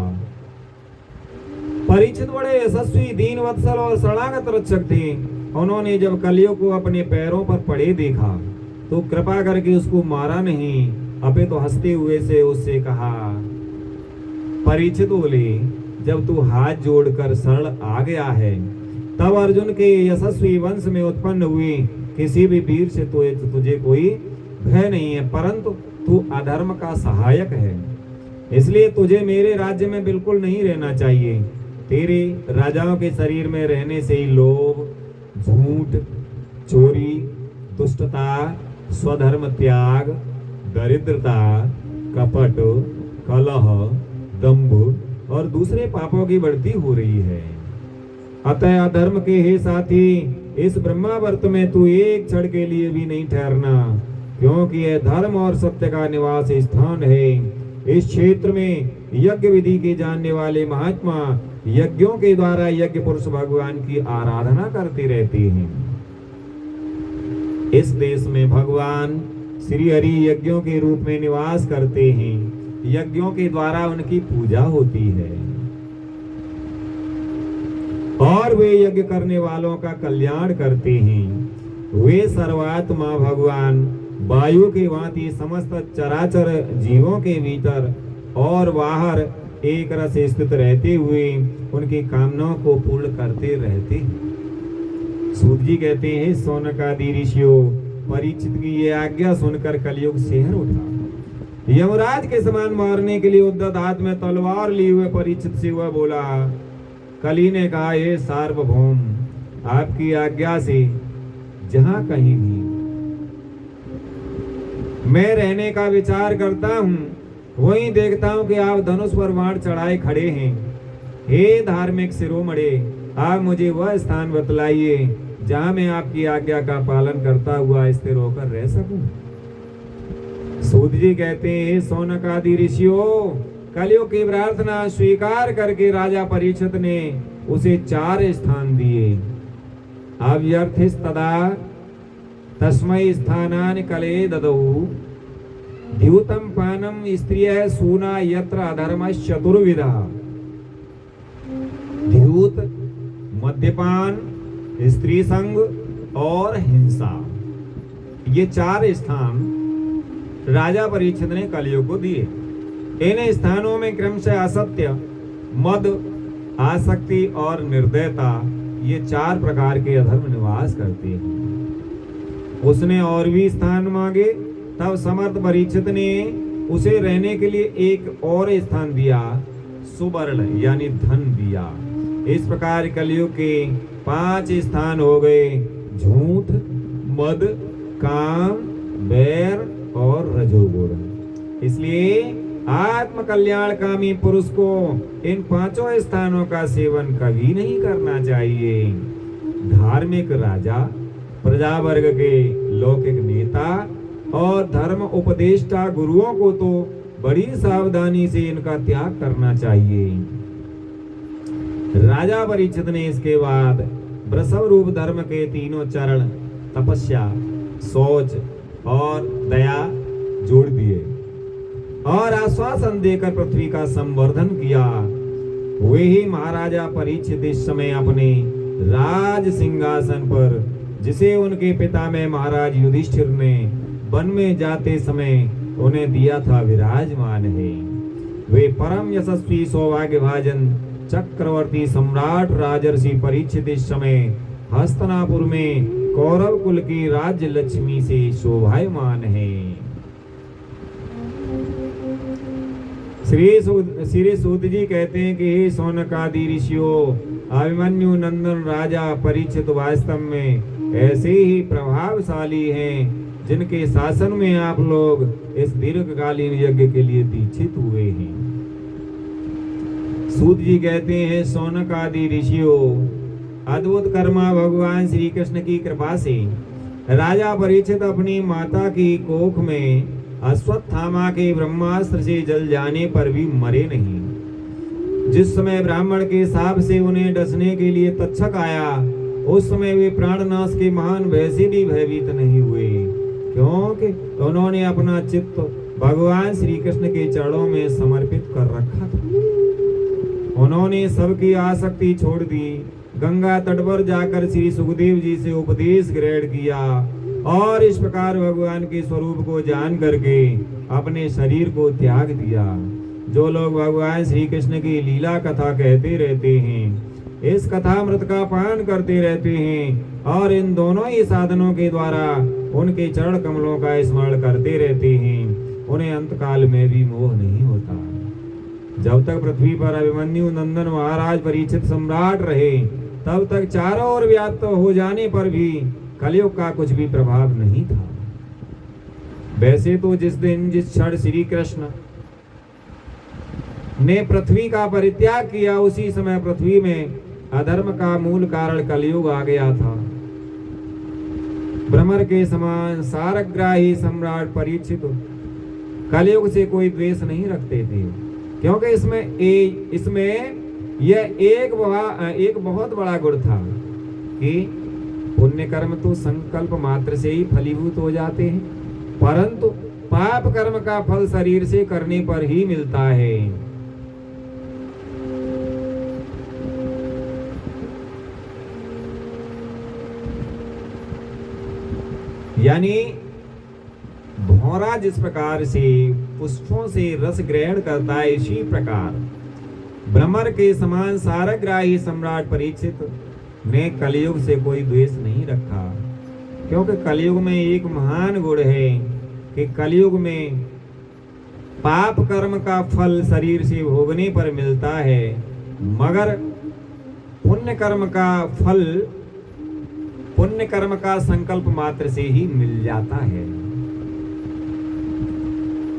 परीक्षित बड़े यशस्वी, दीन वत्सल और शरणागत रक्षक थे। उन्होंने जब कलयुग को अपने पैरों पर पड़े देखा तो कृपा करके उसको मारा नहीं, अपितु तो हंसते हुए से उससे कहा। परीक्षित बोले, जब तू हाथ जोड़कर शरण आ गया है तब अर्जुन के यशस्वी वंश में उत्पन्न हुए किसी भी वीर से तुझे कोई भय नहीं है, परंतु तू अधर्म का सहायक है, इसलिए तुझे मेरे राज्य में बिल्कुल नहीं रहना चाहिए। तेरे राजाओं के शरीर में रहने से ही लोभ, झूठ, चोरी, दुष्टता, स्वधर्म त्याग, दरिद्रता, कपट, कलह, दंभ और दूसरे पापों की बढ़ती हो रही है। अतः अधर्म के हे साथी, इस ब्रह्मावर्त में तू एक क्षण के लिए भी नहीं ठहरना, क्योंकि यह धर्म और सत्य का निवास स्थान है। इस क्षेत्र में यज्ञ विधि के जानने वाले महात्मा यज्ञों के द्वारा यज्ञ पुरुष भगवान की आराधना करते रहते हैं। इस देश में भगवान श्री हरि यज्ञों के रूप में निवास करते हैं। यज्ञों के द्वारा उनकी पूजा होती है और वे यज्ञ करने वालों का कल्याण करते हैं। वे सर्वात्मा भगवान वायु के भांति समस्त चराचर जीवों के भीतर और बाहर एक रस स्थित रहते हुए उनकी कामनाओं को पूर्ण करते रहते हैं। सूत जी कहते हैं, सौनकादि ऋषियों, परीक्षित की ये आज्ञा सुनकर कलयुग सिहर उठा। यमराज के समान मारने के लिए उद्धत हाथ में तलवार लिए हुए परीक्षित से वह बोला। कली ने कहा, हे सार्वभौम, आपकी आज्ञा से जहां कहीं भी मैं रहने का विचार करता हूं, वहीं देखता हूं कि आप धनुष पर बाण चढ़ाए खड़े हैं। हे धार्मिक शिरोमणे, आप मुझे वह स्थान बतलाइए जहां मैं आपकी आज्ञा का पालन करता हुआ स्थिर होकर रह सकूं। सूत जी कहते हैं, सौनकादि ऋषियों, कलयुग की प्रार्थना स्वीकार करके राजा परीक्षित ने उसे 4 स्थान दिए। अव्यर्थिस्तदा तस्मै स्थानानि कले ददौ, द्यूतम पानम स्त्रियः सूना यत्र अधर्मश्चतुर्विधः। द्यूत, मद्यपान, स्त्री संग और हिंसा, ये 4 स्थान राजा परीक्षित ने कलयुग को दिए। इन स्थानों में क्रमशः असत्य, मद, आसक्ति और निर्दयता ये 4 प्रकार के अधर्म निवास करते हैं। उसने और भी स्थान मांगे, तब समर्थ परीक्षित ने उसे रहने के लिए एक और स्थान दिया, सुवर्ण यानी धन दिया। इस प्रकार कलयुग के 5 स्थान हो गए, झूठ, मद, काम, बैर और रजोगुण। इसलिए आत्म कल्याणकामी पुरुष को इन 5 स्थानों का सेवन कभी नहीं करना चाहिए। धार्मिक राजा, प्रजा वर्ग के लौकिक नेता और धर्म उपदेष्टा गुरुओं को तो बड़ी सावधानी से इनका त्याग करना चाहिए। राजा परीक्षित ने इसके बाद वृषभ रूप धर्म के 3 चरण तपस्या, शौच और दया जोड़ दिए और आश्वासन देकर पृथ्वी का संवर्धन किया। वे ही महाराजा परीक्षित इस समय अपने राज सिंहासन पर, जिसे उनके पिता में महाराज युधिष्ठिर ने वन में जाते समय उन्हें दिया था, विराजमान है। वे परम यशस्वी सौभाग्यभाजन चक्रवर्ती सम्राट राजर्षि परीक्षित इस समय हस्तिनापुर में कौरव कुल की राज्य लक्ष्मी से शोभायमान है। श्री सूत जी कहते हैं कि हे शौनकादि ऋषियों, अभिमन्यु नंदन राजा परीक्षित वास्तव में ऐसे ही प्रभावशाली हैं जिनके शासन में आप लोग इस दीर्घकालीन यज्ञ के लिए दीक्षित हुए हैं। सूत जी कहते हैं, शौनक आदि ऋषियों, अद्भुत कर्मा भगवान श्री कृष्ण की कृपा से राजा परीक्षित अपनी माता की कोख में अश्वत्थामा के ब्रह्मास्त्र से जल जाने पर भी मरे नहीं। जिस समय ब्राह्मण के शाप से उन्हें डसने के लिए तक्षक आया, उस समय वे प्राणनाश के महान भय से भी भयभीत नहीं हुए, क्योंकि उन्होंने अपना चित्त भगवान श्री कृष्ण के चरणों में समर्पित कर रखा था। उन्होंने सबकी आसक्ति छोड़ दी, गंगा तट पर जाकर श्री सुखदेव जी से उपदेश ग्रहण किया और इस प्रकार भगवान के स्वरूप को जान करके अपने शरीर को त्याग दिया। जो लोग भगवान श्री कृष्ण की लीला कथा कहते रहते हैं, इस कथामृत का पान करते रहते हैं और इन दोनों ही साधनों के द्वारा उनके चरण कमलों का स्मरण करते रहते हैं, उन्हें अंतकाल में भी मोह नहीं होता। जब तक पृथ्वी पर अभिमन्यु नंदन महाराज परीक्षित सम्राट रहे, तब तक चारों ओर व्याप्त हो जाने पर भी कलयुग का कुछ भी प्रभाव नहीं था। वैसे तो जिस दिन जिस क्षण श्री कृष्ण ने पृथ्वी का परित्याग किया, उसी समय पृथ्वी में अधर्म का मूल कारण कलयुग आ गया था। भ्रमर के समान सारग्राही सम्राट परीक्षित कलयुग से कोई द्वेष नहीं रखते थे, क्योंकि इसमें यह एक बहुत बड़ा गुण था कि पुण्य कर्म तो संकल्प मात्र से ही फलीभूत हो जाते हैं, परंतु पाप कर्म का फल शरीर से करने पर ही मिलता है। यानी भौरा जिस प्रकार से पुष्पों से रस ग्रहण करता है, इसी प्रकार भ्रमर के समान सारग्राही सम्राट परीक्षित ने कलयुग से कोई द्वेष नहीं रखा, क्योंकि कलयुग में एक महान गुण है कि कलयुग में पाप कर्म का फल शरीर से भोगने पर मिलता है, मगर पुण्य कर्म का फल पुण्य कर्म का संकल्प मात्र से ही मिल जाता है।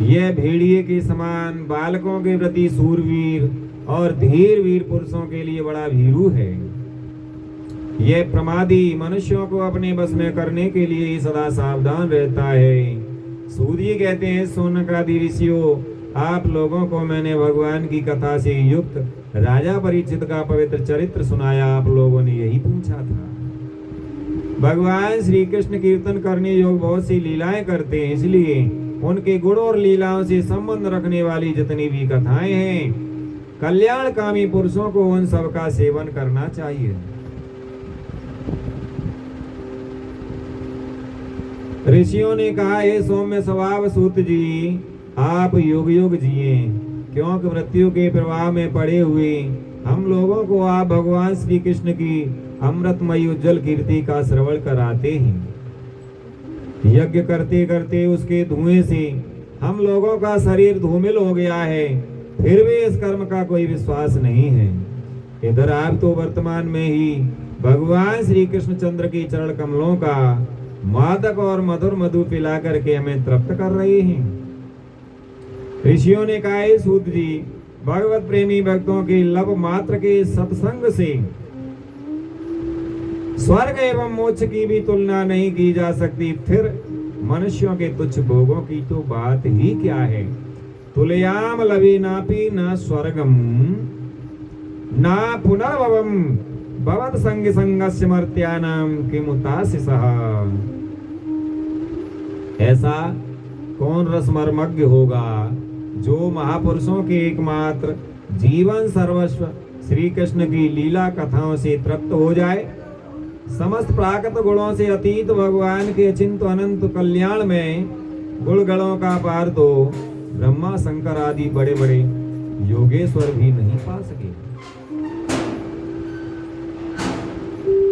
यह भेड़िए के समान बालकों के प्रति सूरवीर और धीर वीर पुरुषों के लिए बड़ा भीरू है। यह प्रमादी मनुष्यों को अपने बस में करने के लिए ही सदा सावधान रहता है। सूर्य कहते हैं, शौनकादि ऋषियों, आप लोगों को मैंने भगवान की कथा से युक्त राजा परीक्षित का पवित्र चरित्र सुनाया। आप लोगों ने यही पूछा था। भगवान श्री कृष्ण कीर्तन करने योग बहुत सी लीलाएं करते हैं, इसलिए उनके गुण और लीलाओं से संबंध रखने वाली जितनी भी कथाएं हैं, कल्याणकामी पुरुषों को उन सब का सेवन करना चाहिए। ऋषियों ने कहा, हे सौम्य स्वभाव सूत जी, आप युग युग जिए, क्योंकि मृत्यु के प्रवाह में पड़े हुए हम लोगों को आप भगवान श्री कृष्ण की अमृतमयी उज्जवल कीर्ति का श्रवण कराते हैं। यज्ञ करते करते उसके धुएं से हम लोगों का शरीर धूमिल हो गया है, फिर भी इस कर्म का कोई विश्वास नहीं है। इधर आप तो वर्तमान में ही भगवान श्री कृष्ण चंद्र की चरण कमलों का मादक और मधुर मधु पिला करके हमें तृप्त कर रहे हैं। ऋषियों ने कहा, सूत जी, भगवत प्रेमी भक्तों के लब मात्र के सत्संग से स्वर्ग एवं मोक्ष की भी तुलना नहीं की जा सकती, फिर मनुष्यों के तुच्छ भोगों की तो बात ही क्या है। तुलयाम लवे नापि न स्वर्गम ना पुनर्भवम भवत संग संगस्य मर्त्यानाम किमुतासिसः। ऐसा कौन रसमर्मज्ञ होगा जो महापुरुषों के एकमात्र जीवन सर्वस्व श्री कृष्ण की लीला कथाओं से तृप्त हो जाए। समस्त प्राकृत गुणों से अतीत भगवान के अचिंत अनंत कल्याण में गुण गणों का पार तो ब्रह्मा शंकर आदि बड़े बड़े योगेश्वर भी नहीं पा सके।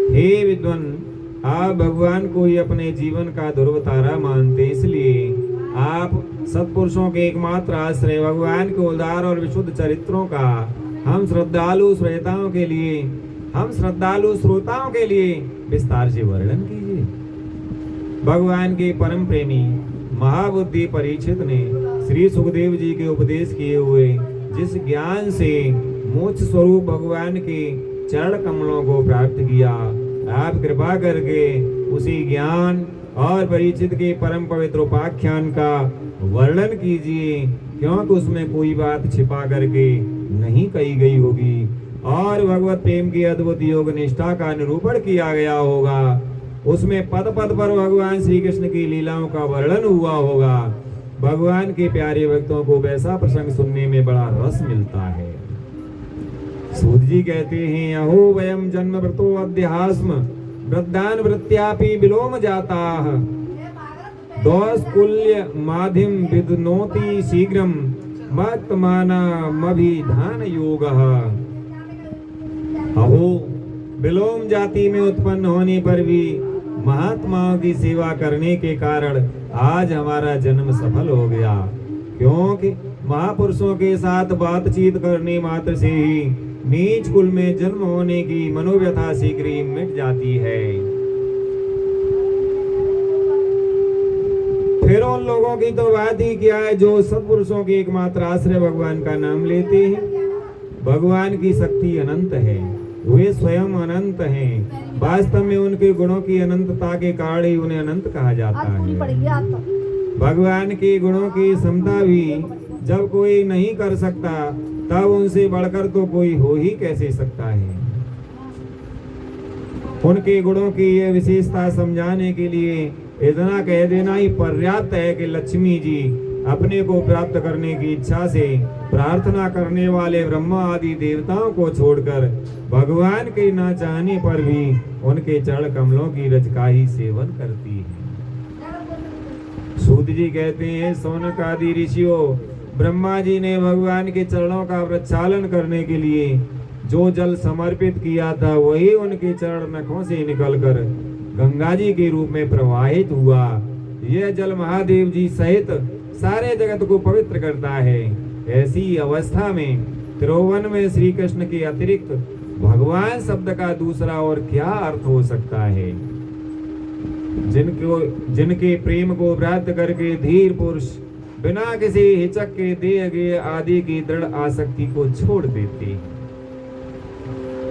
हे विद्वान, आप भगवान को ही अपने जीवन का ध्रुव तारा मानते, इसलिए आप सत्पुरुषों के एकमात्र आश्रय भगवान के उदार और विशुद्ध चरित्रों का हम श्रद्धालु श्रोताओं के लिए विस्तार से वर्णन कीजिए। भगवान के परम प्रेमी महाबुद्धि परीक्षित ने श्री सुखदेव जी के उपदेश किए हुए जिस ज्ञान से मोक्ष स्वरूप भगवान के चरण कमलों को प्राप्त किया, आप कृपा करके उसी ज्ञान और परीक्षित के परम पवित्र उपाख्यान का वर्णन कीजिए, क्योंकि उसमें कोई बात छिपा करके नहीं कही गई होगी और भगवत प्रेम की अद्भुत योग निष्ठा का निरूपण किया गया होगा। उसमें पद पद पर भगवान श्री कृष्ण की लीलाओं का वर्णन हुआ होगा। भगवान के प्यारे भक्तों को वैसा प्रसंग सुनने में बड़ा रस मिलता है। सूत जी कहते हैं, अहो वयम जन्म व्रतो अध्यास्म वृद्धान वृत्यापि विलोम जाताः दोषकुल्य माधिम विदनोति शीघ्रम मत्मानमभिधान योगः। अहो, विलोम जाति में उत्पन्न होने पर भी महात्माओं की सेवा करने के कारण आज हमारा जन्म सफल हो गया, क्योंकि महापुरुषों के साथ बातचीत करने मात्र से ही नीच कुल में जन्म होने की मनोव्यथा शीघ्र ही मिट जाती है। फिर उन लोगों की तो बात ही क्या है जो सत्पुरुषों के एकमात्र आश्रय भगवान का नाम लेते हैं। भगवान की शक्ति अनंत है, वे स्वयं अनंत हैं। वास्तव में उनके गुणों की अनंतता के कारण ही उन्हें अनंत कहा जाता है। भगवान के गुणों की क्षमता भी जब कोई नहीं कर सकता, तब उनसे बढ़कर तो कोई हो ही कैसे सकता है। उनके गुणों की यह विशेषता समझाने के लिए इतना कह देना ही पर्याप्त है कि लक्ष्मी जी अपने को प्राप्त करने की इच्छा से प्रार्थना करने वाले ब्रह्मा आदि देवताओं को छोड़कर भगवान के न चाहने पर भी उनके चरण कमलों की रज का ही सेवन करती है। सूत जी कहते हैं, शौनक आदि ऋषियों, ब्रह्मा जी ने भगवान के चरणों का प्रक्षालन करने के लिए जो जल समर्पित किया था, वही उनके चरण नखों से निकलकर गंगा जी के रूप में प्रवाहित हुआ। यह जल महादेव जी सहित सारे जगत को पवित्र करता है। ऐसी अवस्था में त्रिभुवन में श्री कृष्ण के अतिरिक्त भगवान शब्द का दूसरा और क्या अर्थ हो सकता है। जिनके प्रेम को प्राप्त करके धीर पुरुष बिना किसी हिचक के दिए गए आदि की दृढ़ आसक्ति को छोड़ देते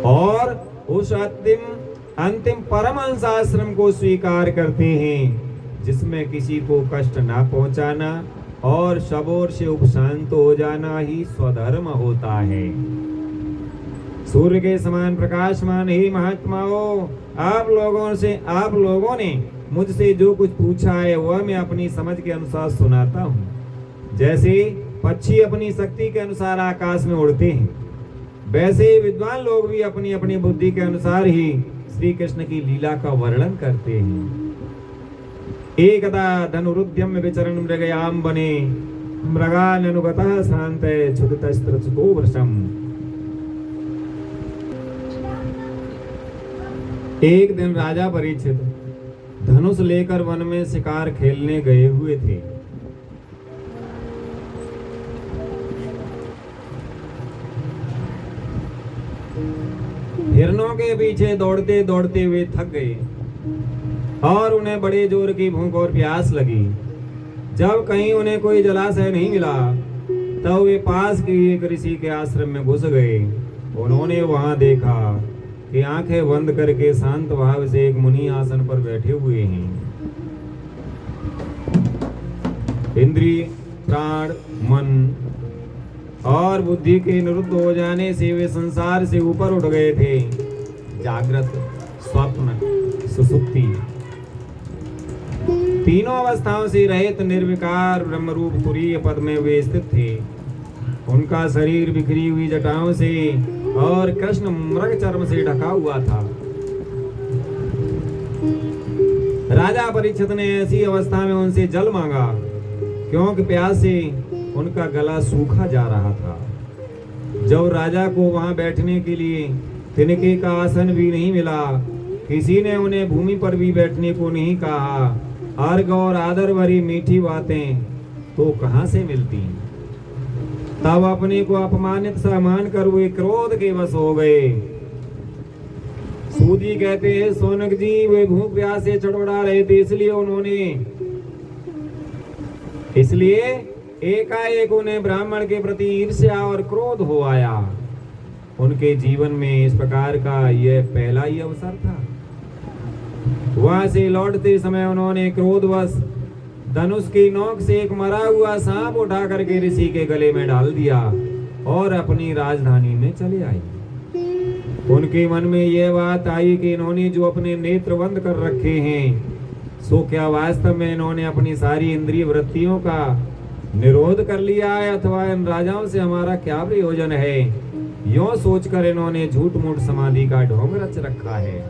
और उस अंतिम परमहंस आश्रम को स्वीकार करते हैं, जिसमें किसी को कष्ट ना पहुंचाना और सब ओर से उपशांत हो जाना ही स्वधर्म होता है। सूर्य के समान प्रकाशमान ही महात्माओं, आप लोगों ने मुझसे जो कुछ पूछा है वह मैं अपनी समझ के अनुसार सुनाता हूँ। जैसे पक्षी अपनी शक्ति के अनुसार आकाश में उड़ते हैं, वैसे विद्वान लोग भी अपनी अपनी बुद्धि के अनुसार ही श्री कृष्ण की लीला का वर्णन करते हैं। एकदा धनुरुद्यम विचरण मृगयाम बने मृगानुगतः शांत क्षुदितस्त्रचुतो वृषम्। एक दिन राजा परीक्षित धनुष लेकर वन में शिकार खेलने गए हुए थे। हिरणों के पीछे दौड़ते दौड़ते वे थक गए और उन्हें बड़े जोर की भूख और प्यास लगी। जब कहीं उन्हें कोई जलाशय नहीं मिला तब वे पास के एक ऋषि के आश्रम में घुस गए। उन्होंने वहां देखा कि आंखें बंद करके शांत भाव से एक मुनि आसन पर बैठे हुए हैं। इंद्रिय, प्राण, मन और बुद्धि के निरुद्ध हो जाने से वे संसार से ऊपर उठ गए थे। जागृत, स्वप्न, सुषुप्ति तीनों अवस्थाओं से रहित निर्विकार ब्रह्मरूप तुरीय पद में वे स्थित थे। उनका शरीर बिखरी हुई जटाओं से और कृष्ण मृग चर्म से ढका हुआ था। राजा परीक्षित ने ऐसी अवस्था में उनसे जल मांगा, क्योंकि प्यास से उनका गला सूखा जा रहा था। जब राजा को वहां बैठने के लिए तिनके का आसन भी नहीं मिला, किसी ने उन्हें भूमि पर भी बैठने को नहीं कहा, अर्घ और आदर भरी मीठी बातें तो कहां से मिलती। तब अपने को अपमानित सा मानकर वे क्रोध के वश हो गए। सूत जी कहते हैं, सोनक जी वे भूख प्यास से चड़बड़ा रहे थे, इसलिए एकाएक उन्हें ब्राह्मण के प्रति ईर्ष्या और क्रोध हो आया। उनके जीवन में इस प्रकार का यह पहला ही अवसर था। वहां से लौटते समय उन्होंने क्रोधवश धनुष की नोक से एक मरा हुआ सांप उठा करके ऋषि के गले में डाल दिया और अपनी राजधानी में चले आए। उनके मन में यह बात आई कि इन्होंने जो अपने नेत्र बंद कर रखे हैं, सो क्या वास्तव में इन्होंने अपनी सारी इंद्रिय वृत्तियों का निरोध कर लिया है, अथवा इन राजाओं से हमारा क्या प्रयोजन है। यों सोचकर इन्होंने झूठ मूठ समाधि का ढोंग रच रखा है।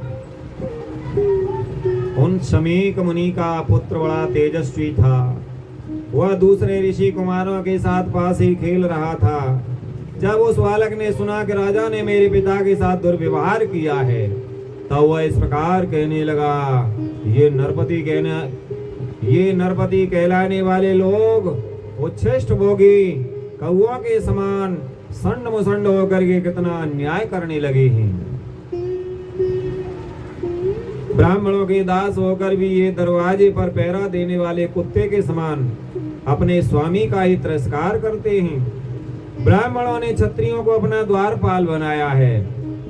उन शमीक मुनि का पुत्र बड़ा तेजस्वी था। वह दूसरे ऋषि कुमारों के साथ पास ही खेल रहा था। जब उस बालक ने सुना कि राजा ने मेरे पिता के साथ दुर्व्यवहार किया है, तब वह इस प्रकार कहने लगा, ये नरपति कहलाने वाले लोग उच्छिष्ट भोगी कौओं के समान संड मुसंड होकर के कितना अन्याय करने लगे हैं। ब्राह्मणों के दास होकर भी ये दरवाजे पर पहरा देने वाले कुत्ते के समान अपने स्वामी का ही तिरस्कार करते हैं। ब्राह्मणों ने क्षत्रियों को अपना द्वारपाल बनाया है।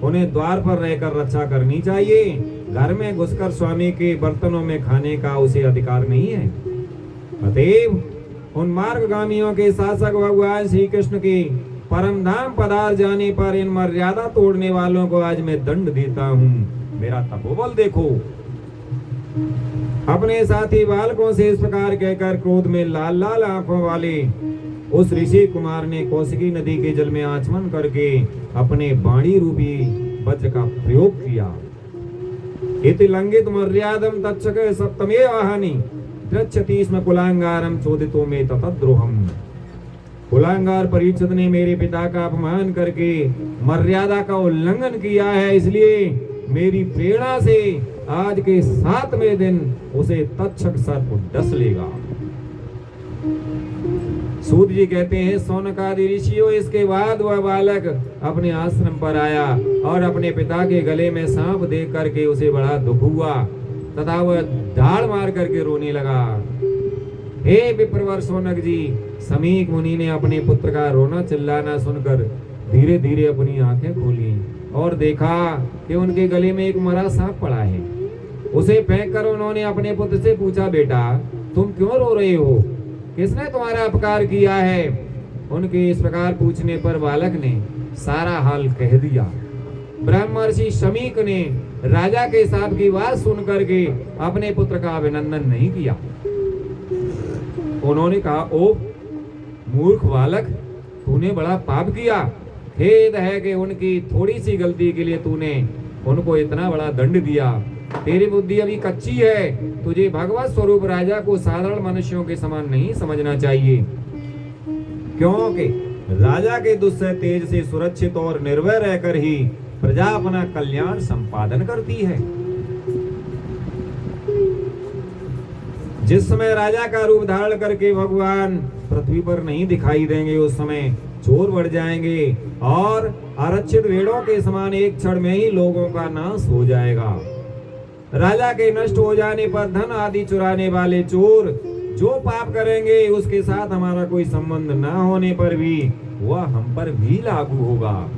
उन्हें द्वार पर रहकर रक्षा करनी चाहिए। घर में घुसकर स्वामी के बर्तनों में खाने का उसे अधिकार नहीं है। अतएव उन मार्गगामियों के शासक भगवान श्री कृष्ण के परम धाम पधार जाने पर इन मर्यादा तोड़ने वालों को आज मैं दंड देता हूँ। मेरा तपोबल देखो। अपने साथी बालकों से इस प्रकार कहकर क्रोध में लाल लाल आंखों वाले उस ऋषि कुमार ने कौशिकी नदी के जल में आचमन करके अपने बाणी रूपी वज्र का प्रयोग किया। इति लंघित मर्यादम तच्छक सप्तमे वाहनी गच्छति स्म कुलांगारम चोदितो में ततद्रोहम। कुलांगार परीक्षित ने मेरे पिता का अपमान करके मर्यादा का उल्लंघन किया है, इसलिए मेरी प्रेरणा से आज के 7वें दिन उसे तक्षक सर्प डस लेगा। सूत जी कहते हैं, सौनकादि ऋषियों, इसके बाद वह बालक अपने आश्रम पर आया और अपने पिता के गले में सांप देख करके उसे बड़ा दुख हुआ तथा वह ढाल मार करके रोने लगा। हे विप्रवर सौनक जी, शमीक मुनि ने अपने पुत्र का रोना चिल्लाना सुनकर धीरे धीरे अपनी आंखें खोली और देखा कि उनके गले में एक मरा सांप पड़ा है। उसे फेंक कर उन्होंने अपने पुत्र से पूछा, बेटा तुम क्यों रो रहे हो? किसने तुम्हारा अपकार किया है? उनके इस प्रकार पूछने पर बालक ने सारा हाल कह दिया। ब्रह्मर्षि शमीक ने राजा के साथ की बात सुन करके अपने पुत्र का अभिनंदन नहीं किया। उन्होंने कहा, ओ मूर्ख बालक, तूने बड़ा पाप किया। खेद है कि उनकी थोड़ी सी गलती के लिए तूने उनको इतना बड़ा दंड दिया। तेरी बुद्धि अभी कच्ची है। तुझे भगवत स्वरूप राजा को साधारण मनुष्यों के समान नहीं समझना चाहिए, क्योंकि राजा के दुस्सह तेज से सुरक्षित और निर्भय रहकर ही प्रजा अपना कल्याण संपादन करती है। जिस समय राजा का रूप धारण करके भगवान पृथ्वी पर नहीं दिखाई देंगे, उस समय चोर बढ़ जाएंगे और आरक्षित भेड़ों के समान एक क्षण में ही लोगों का नाश हो जाएगा। राजा के नष्ट हो जाने पर धन आदि चुराने वाले चोर जो पाप करेंगे, उसके साथ हमारा कोई संबंध ना होने पर भी वह हम पर भी लागू होगा।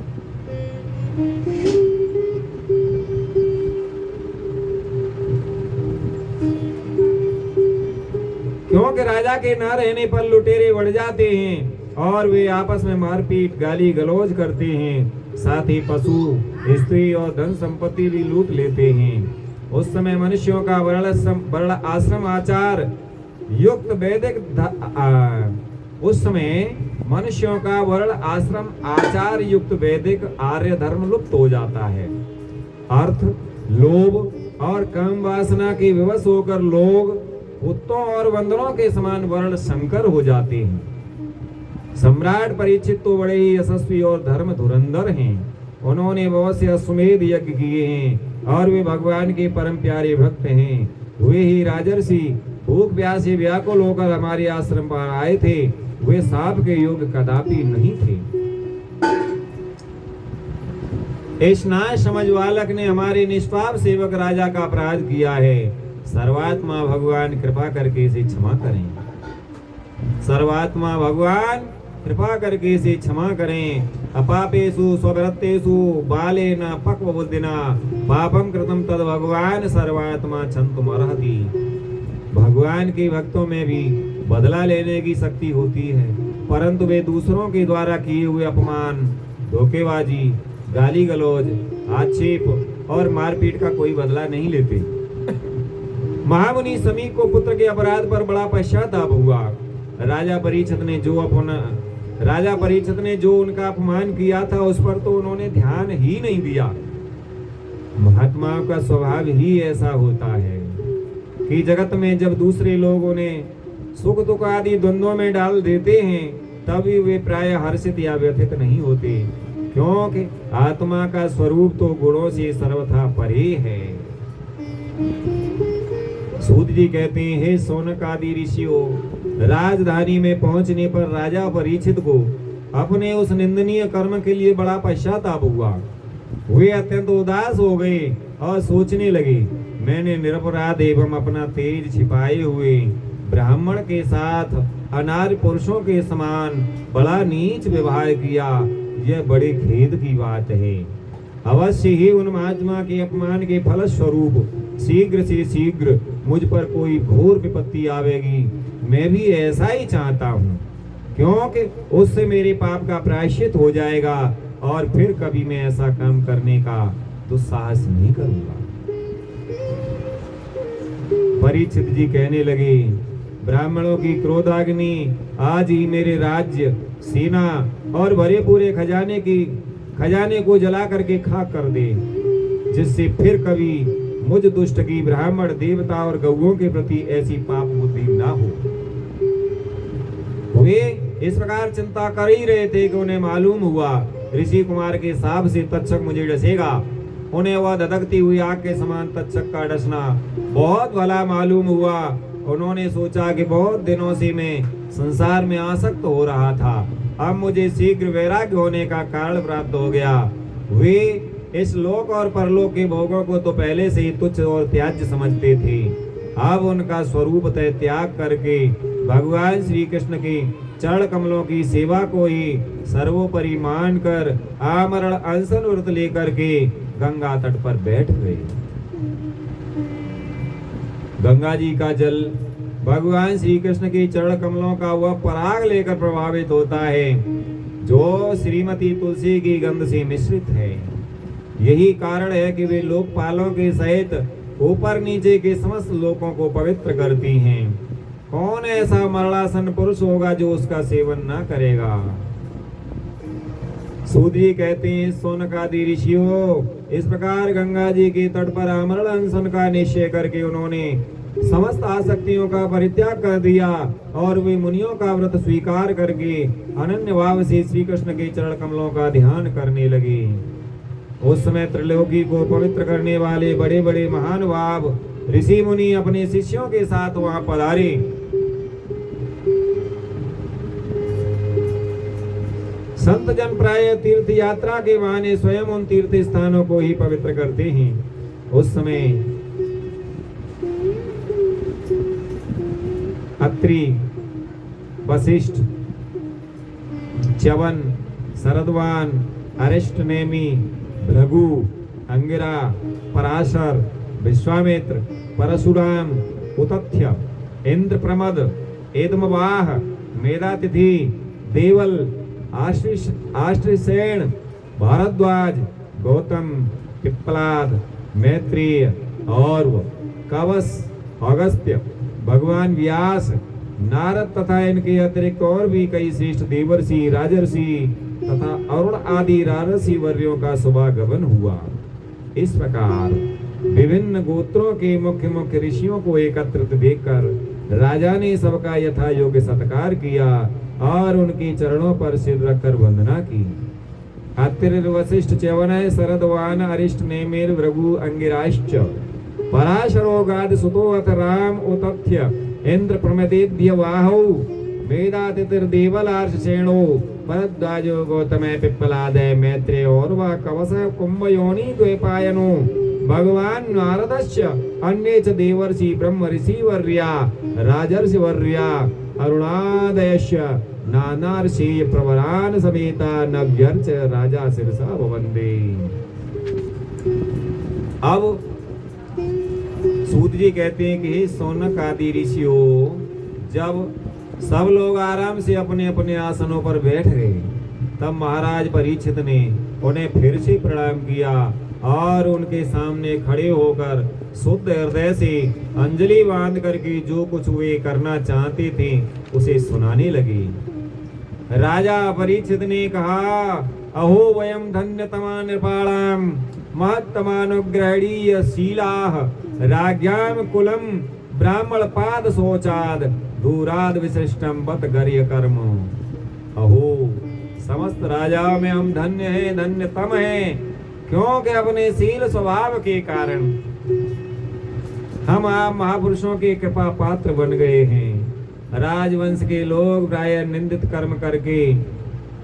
क्योंकि राजा के न रहने पर लुटेरे बढ़ जाते हैं और वे आपस में मारपीट गाली गलौज करते हैं, साथ ही पशु स्त्री और धन संपत्ति भी लूट लेते हैं। उस समय मनुष्यों का वर्ण आश्रम आचार युक्त वैदिक उस समय मनुष्यों का वर्ण आश्रम आचार युक्त वैदिक आर्य धर्म लुप्त हो जाता है। अर्थ, लोभ और काम वासना के विवश होकर लोग कुत्तों और बंदरों के समान वर्ण संकर हो जाते हैं। सम्राट परीक्षित तो बड़े ही यशस्वी और धर्म धुरंधर हैं। उन्होंने बहुत से अश्वमेध यज्ञ किए हैं और वे भगवान के परम प्यारे भक्त हैं। वे ही राजर्षि भूख प्यास से व्याकुल होकर हमारे आश्रम पर आए थे। वे सांप के योग कदापि नहीं थे। इस नाश समझ बालक ने हमारे निष्पाप सेवक राजा का अपराध किया है। सर्वात्मा भगवान कृपा करके इसे क्षमा करें। सर्वात्मा भगवान कृपा करके इसे क्षमा करें। अपापेषु स्वव्रतेषु बालेन पक्व बुद्धिना पापम कृतम तद भगवान सर्वात्मा क्षन्तुमर्हति। भगवान के भक्तों में भी बदला लेने की शक्ति होती है, परंतु वे दूसरों के द्वारा किए हुए अपमान, धोखेबाजी, गाली गलौज, आक्षेप और मारपीट का कोई बदला नहीं लेते। महामुनि समीप को पुत्र के अपराध पर बड़ा पश्चाताप हुआ। राजा परीक्षित ने जो उनका अपमान किया था, उस पर तो उन्होंने ध्यान ही नहीं दिया। महात्माओं का स्वभाव ही ऐसा होता है कि जगत में जब दूसरे लोग उन्हें सुख दुख आदि द्वंद्वों में डाल देते हैं, तभी वे प्राय हर्षित या व्यथित नहीं होते, क्योंकि आत्मा का स्वरूप तो गुणों से सर्वथा परे है। सूत जी कहते हैं, हे शौनक आदि ऋषियों, राजधानी में पहुंचने पर राजा परीक्षित को अपने उस निंदनीय कर्म के लिए बड़ा पश्चाताप हुआ। वे अत्यंत उदास हो गए और सोचने लगे, मैंने निरपराध एवं अपना तेज छिपाए हुए ब्राह्मण के साथ अनार्य पुरुषों के समान बड़ा नीच व्यवहार किया। यह बड़े खेद की बात है। अवश्य ही उन महात्मा के अपमान के फलस्वरूप शीघ्र से शीघ्र मुझ पर कोई घोर विपत्ति आवेगी। मैं भी ऐसा ही चाहता हूँ, क्योंकि उससे मेरे पाप का प्रायश्चित हो जाएगा और फिर कभी मैं ऐसा काम करने का दुस्साहस नहीं करूंगा। परीक्षित जी कहने लगे, ब्राह्मणों की क्रोधाग्नि आज ही मेरे राज्य, सेना और भरे पूरे खजाने को जला करके खाक कर दे, जिससे फिर कभी मुझ दुष्ट की ब्राह्मण, देवता और गौओं के प्रति ऐसी पाप बुद्धि ना हो। वे इस प्रकार चिंता कर ही रहे थे कि उन्हें मालूम हुआ ऋषि कुमार के साप से तक्षक मुझे डसेगा। उन्हें वह धधकती हुई आग के समान तक्षक का डसना बहुत भला मालूम हुआ। उन्होंने सोचा कि बहुत दिनों से मैं संसार में आसक्त हो रहा था, अब मुझे शीघ्र वैराग्य होने का कारण प्राप्त हो गया। वे इस लोक और परलोक के भोगों को तो पहले से ही तुच्छ और त्याज्य समझते थे। अब उनका स्वरूप तय त्याग करके भगवान श्री कृष्ण के चरण कमलों की सेवा को ही सर्वोपरि मानकर आमरण अनशन व्रत लेकर के गंगा तट पर बैठ गए। गंगा जी का जल भगवान श्री कृष्ण के चरण कमलों का वह पराग लेकर प्रभावित होता है, जो श्रीमती तुलसी की गंध से मिश्रित है। यही कारण है कि वे लोकपालों के सहित ऊपर नीचे के समस्त लोकों को पवित्र करती हैं। कौन ऐसा मरणासन पुरुष होगा जो उसका सेवन ना करेगा। सूत जी कहते हैं, शौनकादि ऋषियों, इस प्रकार गंगा जी के तट पर आमरण अनशन का निश्चय करके उन्होंने समस्त आसक्तियों का परित्याग कर दिया और वे मुनियों का व्रत स्वीकार करके अनन्य भाव से श्री कृष्ण के चरण कमलों का ध्यान करने लगे। उस समय त्रिलोकी को पवित्र करने वाले बड़े बड़े महानुभाव ऋषि मुनि अपने शिष्यों के साथ वहां पधारे। संत जन प्राय तीर्थ यात्रा के बहाने स्वयं उन तीर्थ स्थानों को ही पवित्र करते हैं। उस समय अत्रि, वशिष्ठ, च्यवन, शरद्वान, अरिष्टनेमि, भृगु, अंगिरा, पराशर, विश्वामित्र, परशुराम, उतथ्य, इंद्रप्रमद, एदमवाह, मेधातिथि, देवल, आश्रिसेन, भारद्वाज, गौतम, पिप्पलाद, मैत्रेय और कवस, अगस्त्य, भगवान व्यास, नारद तथा इनके अतिरिक्त और भी कई श्रेष्ठ देवर्षि, राजर्षि तथा अरुण आदि राजर्षि वर्यों का शुभागमन हुआ। इस प्रकार विभिन्न गोत्रों के मुख्य मुख्य ऋषियों को एकत्रित देखकर राजा ने सबका यथा योग्य सत्कार किया और उनके चरणों पर सिर रखकर वंदना की। अत्रि, वशिष्ठ, च्यवन, शरद्वान, अरिष्टनेमिर, भृगु, अंगिराश्च, पराशरोगाद सुतो अथ राम, उतथ्य, इंद्र, प्रमदेद्य वाहौ, मेधातिथिर, देवल, आर्षसेनो, भरद्वाजो, गौतम, पिप्पलादय, मैत्रेय और वह कवस, कुंभयोनि, द्वैपायनो, भगवान नारदश्च, अन्ये च देवर्षि, ब्रह्म ऋषि वर्या, राजर्षि वर्या, अरुणादयश्च, नानार्षि प्रवरान समेता नव्यर्च राजा शिरसा वंदे। अब सूत जी कहते हैं कि हे सौनक आदि ऋषियों, जब सब लोग आराम से अपने अपने आसनों पर बैठ गए तब महाराज परीक्षित ने उन्हें फिर से प्रणाम किया और उनके सामने खड़े होकर शुद्ध हृदय से अंजलि बांध करके जो कुछ वे करना चाहते थे उसे सुनाने लगे। राजा परीक्षित ने कहा, अहो वयम धन्यतमा नृपाणाम महत्तमानुग्रहणीय शीलाः राज्ञाम कुलम ब्राह्मण पाद शोचाद दूराद विशिष्टम बत गर्य कर्म। अहो समस्त राजाओं में हम धन्य हैं, धन्यतम हैं, क्योंकि अपने शील स्वभाव के कारण हम आप महापुरुषों के कृपा पात्र बन गए हैं। राजवंश के लोग प्राय निंदित कर्म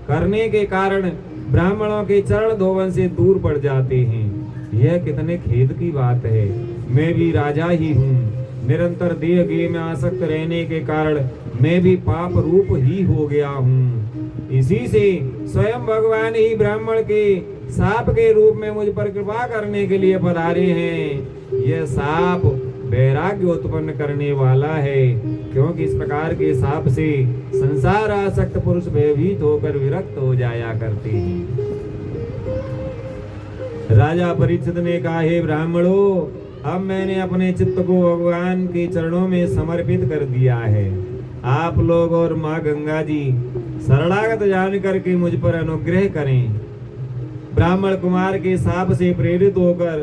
करने के कारण ब्राह्मणों के चरण धोवन से दूर पड़ जाते हैं। यह कितने खेद की बात है। मैं भी राजा ही हूँ। निरंतर देह गेह में आसक्त रहने के कारण मैं भी पाप रूप ही हो गया हूँ। इसी से स्वयं भगवान ही ब्राह्मण के साप के रूप में मुझ पर कृपा करने के लिए पधारे हैं। यह साप वैराग्य उत्पन्न करने वाला है, क्योंकि इस प्रकार के साप से संसार आसक्त पुरुष भयभीत होकर विरक्त हो जाया करते हैं। राजा परीक्षित ने कहा, हे ब्राह्मणों, अब मैंने अपने चित्त को भगवान के चरणों में समर्पित कर दिया है। आप लोग और माँ गंगा जी शरणागत जान करके मुझ पर अनुग्रह करें। ब्राह्मण कुमार के साप से प्रेरित होकर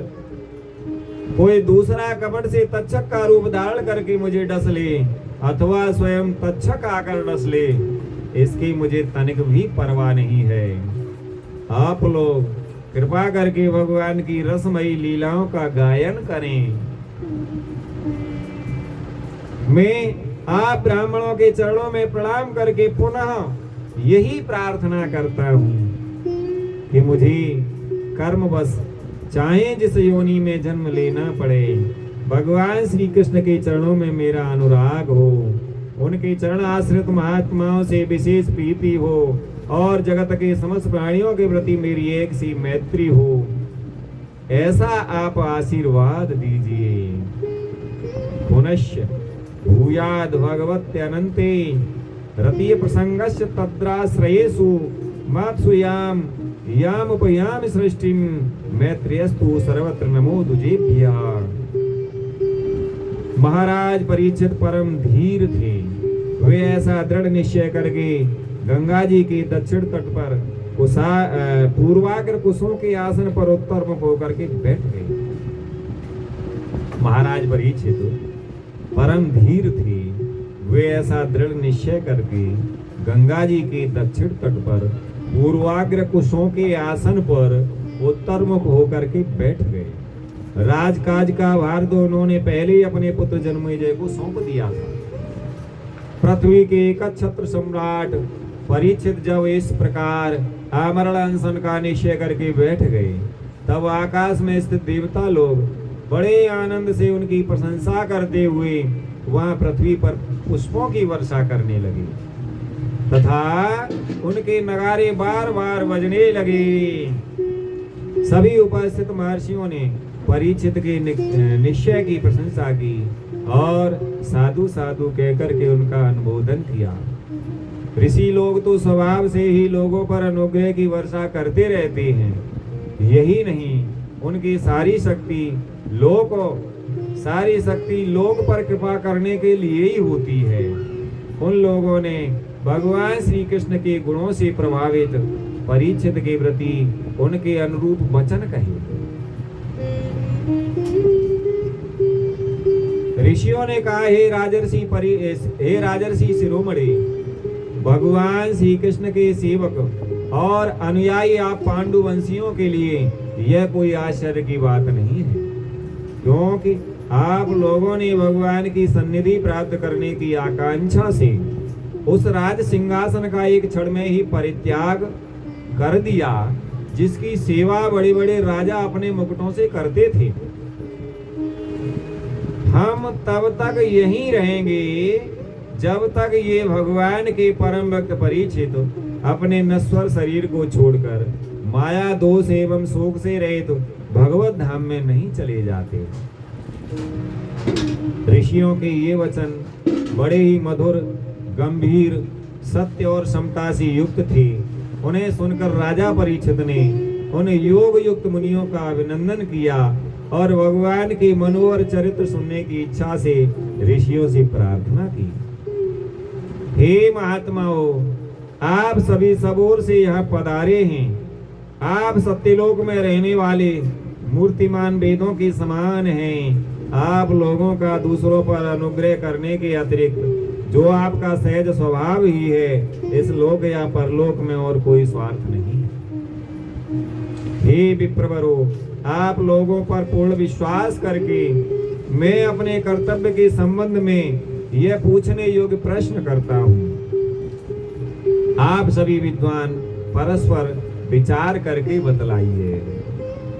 कोई दूसरा कपट से तक्षक का रूप धारण करके मुझे डस ले अथवा स्वयं तक्षक आकर डस ले, इसकी मुझे तनिक भी परवाह नहीं है। आप लोग कृपा करके भगवान की रसमयी लीलाओं का गायन करें। मैं आप ब्राह्मणों के चरणों में प्रणाम करके पुनः यही प्रार्थना करता हूँ कि मुझे कर्मवश चाहे जिस योनि में जन्म लेना पड़े, भगवान श्री कृष्ण के चरणों में मेरा अनुराग हो, उनके चरण आश्रित महात्माओं से विशेष प्रीति हो और जगत के समस्त प्राणियों के प्रति मेरी एक सी मैत्री हो, ऐसा आप आशीर्वाद दीजिए। पुनश्च भूयाद भगवत्यनन्ते रतीय प्रसंगस्य तद्राश्रयेषु मात्सुयाम यामुपयामि सृष्टिम मैत्रेयस्तु सर्वत्र नमो तुझेभ्यः। महाराज परीक्षित परम धीर थे। वे ऐसा दृढ़ निश्चय करके गंगा जी के दक्षिण तट पर पूर्वाग्र कुशों के आसन पर उत्तर मुख होकर के बैठ गए। महाराज परीक्षित परम धीर थे। वे ऐसा दृढ़ निश्चय करके गंगा जी के दक्षिण तट पर पूर्वाग्र कुशों के आसन पर उत्तर मुख होकर के बैठ गए। राजकाज का भार तो उन्होंने पहले ही अपने पुत्र जन्मेजय को सौंप दिया था। पृथ्वी के एकछत्र सम्राट परीक्षित जब इस प्रकार आमरण अनशन का निश्चय करके बैठ गए, तब आकाश में स्थित देवता लोग बड़े आनंद से उनकी प्रशंसा करते हुए वहां पृथ्वी पर पुष्पों की वर्षा करने लगे तथा उनके नगारे बार बार बजने लगे। सभी उपस्थित महर्षियों ने परीक्षित के निश्चय की प्रशंसा की और साधु साधु कहकर के उनका अनुमोदन किया। ऋषि लोग तो स्वभाव से ही लोगों पर अनुग्रह की वर्षा करते रहते हैं, यही नहीं उनकी सारी शक्ति लोक पर कृपा करने के लिए ही होती है। उन लोगों ने भगवान श्री कृष्ण के गुणों से प्रभावित परीक्षित के प्रति उनके अनुरूप वचन कहे। ऋषियों ने कहा, हे राजर्षि शिरोमणि, भगवान श्री कृष्ण के सेवक और अनुयायी आप पांडु वंशियों के लिए यह कोई आश्चर्य की बात नहीं है, क्योंकि आप लोगों ने भगवान की सन्निधि प्राप्त करने की आकांक्षा से उस राज सिंहासन का एक क्षण में ही परित्याग कर दिया, जिसकी सेवा बड़े बड़े राजा अपने मुकुटों से करते थे। हम तब तक यहीं रहेंगे जब तक ये भगवान के परम भक्त परीक्षित अपने नश्वर शरीर को छोड़कर माया दोष एवं शोक से रहित भगवत धाम में नहीं चले जाते। ऋषियों के ये वचन बड़े ही मधुर, गंभीर, सत्य और समता से युक्त थे। उन्हें सुनकर राजा परीक्षित ने उन योग युक्त मुनियों का अभिनंदन किया और भगवान के मनोहर चरित्र सुनने की इच्छा से ऋषियों से प्रार्थना की। हे महात्माओं, आप सभी सब ओर से यहाँ पधारे हैं। आप सत्यलोक में रहने वाले मूर्तिमान वेदों के समान हैं। आप लोगों का दूसरों पर अनुग्रह करने के अतिरिक्त जो आपका सहज स्वभाव ही है, इस लोक या परलोक में और कोई स्वार्थ नहीं। हे विप्रवरो, आप लोगों पर पूर्ण विश्वास करके मैं अपने कर्तव्य के संबंध में यह पूछने योग्य प्रश्न करता हूँ। आप सभी विद्वान परस्पर विचार करके बतलाइए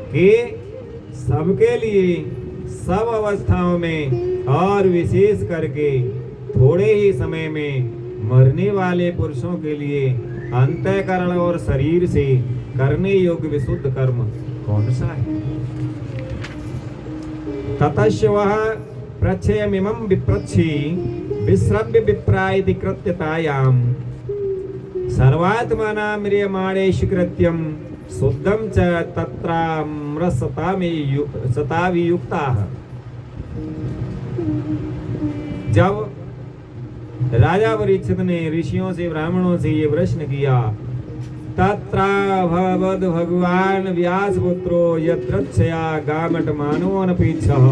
कि सबके लिए सब अवस्थाओं में और विशेष करके थोड़े ही समय में मरने वाले पुरुषों के लिए अंतःकरण और शरीर से करने योग्य विशुद्ध कर्म कौन सा है। ततश्च वह प्रच्छयमिमं विप्रच्छि विश्रव्य विप्रायति कृत्यतायाम सर्वात्मना म्रियमाणेश कृत्यम शुद्धम च तत्रामृतसतावियुक्ताः। जब राजा परीक्षित ने ऋषियों से ब्राह्मणों से ये प्रश्न किया, तत्रा भवद भगवान व्यास पुत्रो यत्रच्छया गामट मानोऽनपेक्षः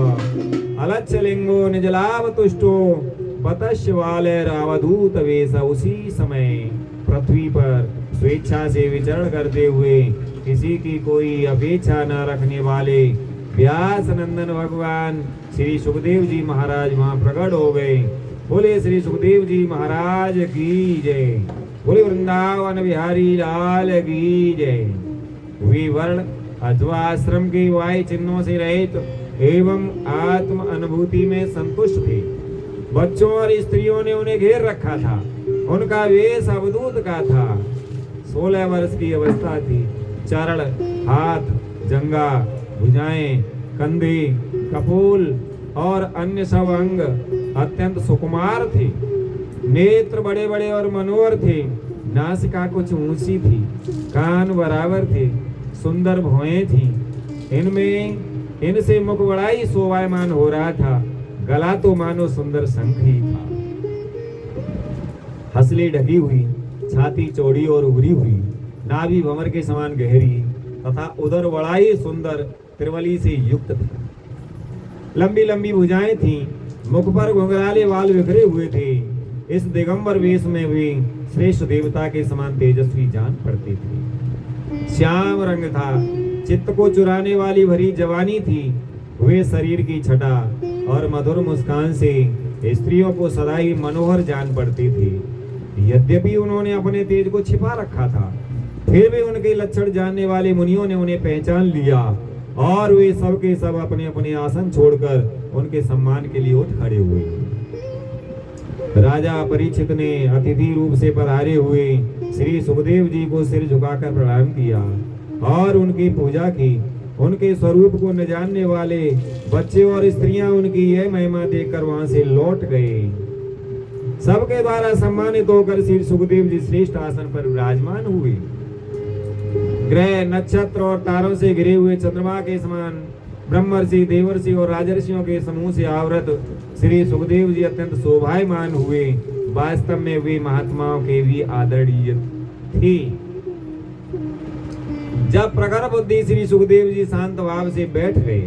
अलच्छलिंगो निजलाभ तुष्टो पतश्च वालैरावधूत वेश। उसी समय पृथ्वी पर स्वेच्छा से विचरण करते हुए किसी की कोई अपेक्षा न रखने वाले व्यास नंदन भगवान श्री सुखदेव जी महाराज वहां प्रकट हो गए। बोले श्री सुखदेव जी महाराज की जय। बोले वृंदावन बिहारी लाल की जय। वे वर्ण अथवा आश्रम के वाय चिन्हों से रहित एवं आत्म अनुभूति में संतुष्ट थे। बच्चों और स्त्रियों ने उन्हें घेर रखा था। उनका वेश अवधूत का था। 16 वर्ष की अवस्था थी। चरण, हाथ, जंगा, भुजाएं, कंधे, कपोल और अन्य सब अंग अत्यंत सुकुमार थे। नेत्र बड़े बड़े और मनोहर थे। नासिका कुछ ऊंची थी, कान बराबर थे, सुंदर भौहें थी। इनसे मुख बड़ा ही शोभायमान हो रहा था। गला तो मानो सुंदर शंख ही था। हंसली ढकी हुई, छाती चौड़ी और उभरी हुई, नाभि भंवर के समान गहरी तथा उदर बड़ा ही सुंदर त्रिवली से युक्त था। लंबी लंबी भुजाएं थीं, मुख पर घुंघराले बाल बिखरे हुए थे। इस दिगंबर वेश में वे श्रेष्ठ देवता के समान तेजस्वी जान पड़ते थे। श्याम रंग था, चित्त को चुराने वाली भरी जवानी थी। वे शरीर की छटा और मधुर मुस्कान से स्त्रियों को सदा ही मनोहर जान पड़ती थी। यद्यपि उन्होंने अपने तेज को छिपा रखा था, फिर भी उनके लक्षण जानने वाले मुनियों ने उन्हें पहचान लिया और वे सब के सब अपने अपने आसन छोड़कर उनके सम्मान के लिए उठ खड़े हुए। राजा परीक्षित ने अतिथि रूप से पधारे हुए श्री सुखदेव जी को सिर झुकाकर प्रणाम किया और उनकी पूजा की। उनके स्वरूप को न जानने वाले बच्चे और स्त्रियां उनकी यह महिमा देखकर वहां से लौट गए। सबके द्वारा सम्मानित होकर श्री सुखदेव जी श्रेष्ठ आसन पर विराजमान हुए। ग्रह, नक्षत्र और तारों से घिरे हुए चंद्रमा के समान ब्रह्मर्षि, देवर्षि और राजर्षियों के समूह से आवृत श्री सुखदेव जी अत्यंत शोभायमान हुए। वास्तव में वे महात्माओं के भी आदरणीय थी। जब प्रखर बुद्धि श्री सुखदेव जी शांत भाव से बैठ गए,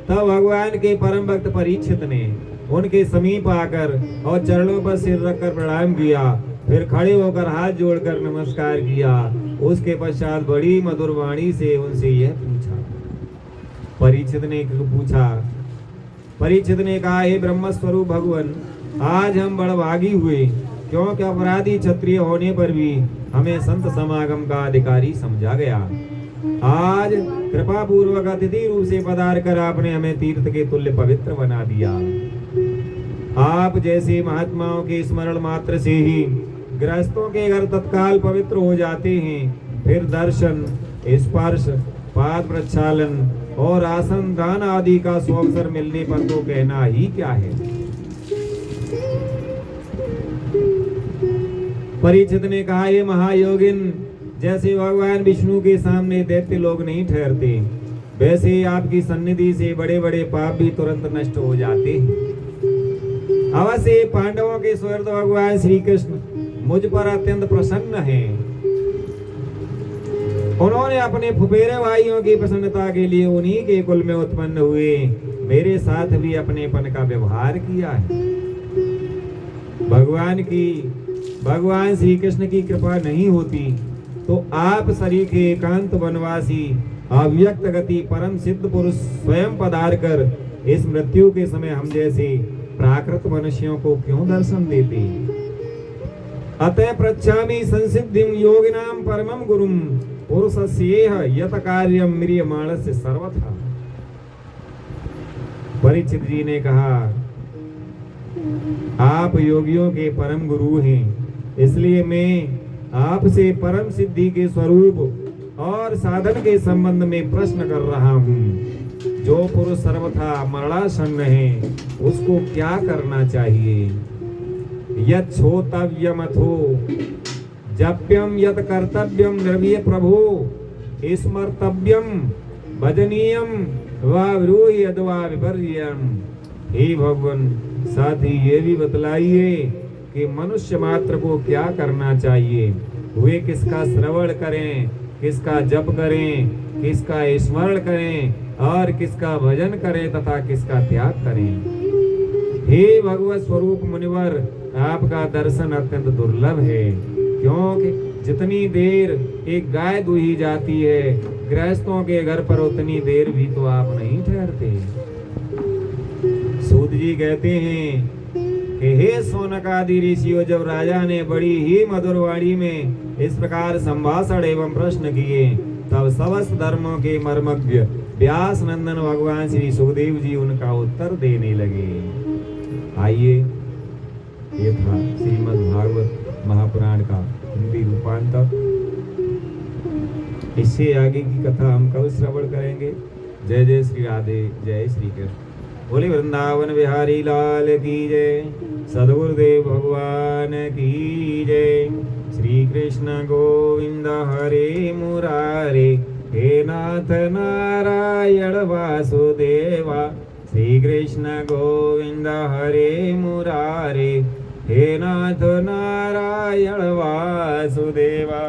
तब भगवान के परम भक्त परीक्षित ने उनके समीप आकर और चरणों पर सिर रखकर प्रणाम किया। फिर खड़े होकर हाथ जोड़कर नमस्कार किया। उसके पश्चात बड़ी मधुर वाणी से उनसे यह पूछा। परीक्षित ने कहा, हे ब्रह्म स्वरूप भगवान, आज हम बड़भागी हुए, क्योंकि अपराधी क्षत्रिय होने पर भी हमें संत समागम का अधिकारी समझा गया। आज कृपा पूर्वक अतिथि रूप से पधार कर आपने हमें तीर्थ के तुल्य पवित्र बना दिया। आप जैसे महात्माओं के स्मरण मात्र से ही गृहस्थों के घर तत्काल पवित्र हो जाते हैं। फिर दर्शन, स्पर्श, पाद प्रक्षालन और आसन दान आदि का अवसर मिलने पर तो कहना ही क्या है। परीक्षित ने कहा, ये महायोगिन, जैसे भगवान विष्णु के सामने दैत्य लोग नहीं ठहरते, वैसे ही आपकी सन्निधि से बड़े बड़े पाप भी तुरंत नष्ट हो जाते हैं। अवश्य पांडवों के स्वर्ग भगवान श्री कृष्ण मुझ पर अत्यंत प्रसन्न हैं। उन्होंने अपने फुफेरे भाइयों की प्रसन्नता के लिए उन्हीं के कुल में उत्पन्न हुए मेरे साथ भी अपनेपन का व्यवहार किया है। भगवान श्री कृष्ण की कृपा नहीं होती तो आप सरीखे एकांत वनवासी अव्यक्त गति परम सिद्ध पुरुष स्वयं पधार कर इस मृत्यु के समय हम जैसे प्राकृत मनुष्यों को क्यों दर्शन देते। अतः पृच्छामि संसिद्धिं योगिनां परमं गुरुं पुरुषस्येह यत कार्यं म्रियमाणस्य सर्वथा। परीक्षित जी ने कहा, आप योगियों के परम गुरु हैं, इसलिए मैं आपसे परम सिद्धि के स्वरूप और साधन के संबंध में प्रश्न कर रहा हूँ। जो पुरुष सर्वथा मरणासन्न है, उसको क्या करना चाहिए। यत् श्रोतव्यमथो जप्यम यत् कर्तव्यम द्रव्य प्रभो स्मर्तव्यम भजनीयम वा विरोही अथवा विपर्ययम। हे भगवान, साथ ही ये भी बतलाइए कि मनुष्य मात्र को क्या करना चाहिए। वे किसका श्रवण करें, किसका जप करें, किसका स्मरण करें और किसका भजन करें तथा किसका त्याग करें। हे भगवत स्वरूप मुनिवर, आपका दर्शन अत्यंत दुर्लभ है, क्योंकि जितनी देर एक गाय दूही जाती है गृहस्थों के घर पर, उतनी देर भी तो आप नहीं ठहरते। सूत जी कहते हैं कि हे शौनक आदि ऋषियों, जब राजा ने बड़ी ही मधुर वाणी में इस प्रकार संभाषण एवं प्रश्न किए, तब समस्त धर्मों के मर्मज्ञ व्यास नंदन भगवान श्री सुखदेव जी उनका उत्तर देने लगे। आइए, ये था श्रीमद् भागवत महापुराण का हिंदी रूपांतर। इससे आगे की कथा हम कल श्रवण करेंगे। जय जय श्री राधे, जय श्री कृष्ण। बोले वृंदावन बिहारी लाल की जय, सद्गुरुदेव भगवान की जय। श्री कृष्ण गोविंद हरे मुरारे, हे नाथ नारायण वासुदेवा। श्री कृष्ण गोविंद हरे मुरारे, हे नाथ नारायण वासुदेवा।